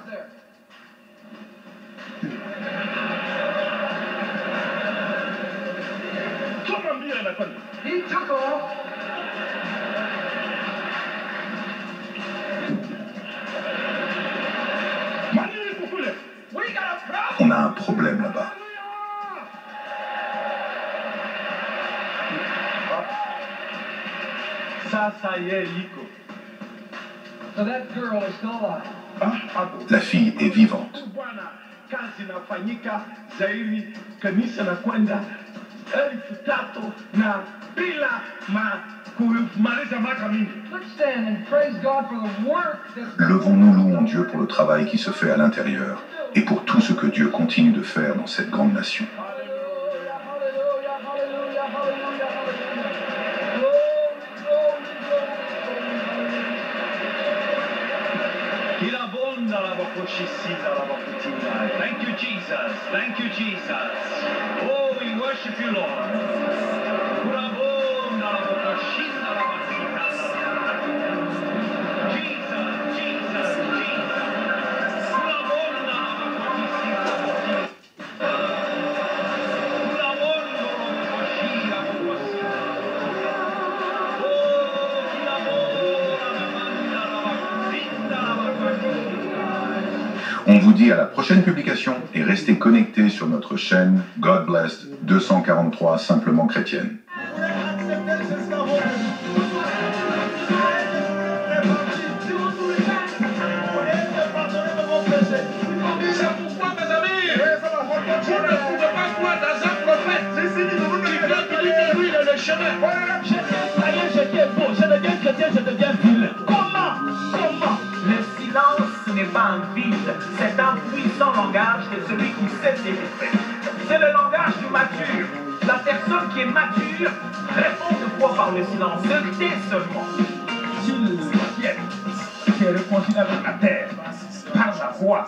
On a un problème là-bas. La fille est vivante. Levons-nous, louons Dieu pour le travail qui se fait à l'intérieur et pour tout ce que Dieu continue de faire dans cette grande nation. Thank you, Jesus. Thank you, Jesus. Oh, we worship you, Lord. Jesus, Jesus. On vous dit à la prochaine publication et restez connectés sur notre chaîne God Blessed 243 Simplement Chrétienne. J'étais beau, je deviens chrétien, je deviens vilain. Comment? Le silence, ce n'est pas un vide, c'est un puissant langage de celui qui sait ses effets. C'est le langage du mature. La personne qui est mature répond de fois par le silence, se tait seulement. S'il qui est réconcilié avec la terre, par sa voix,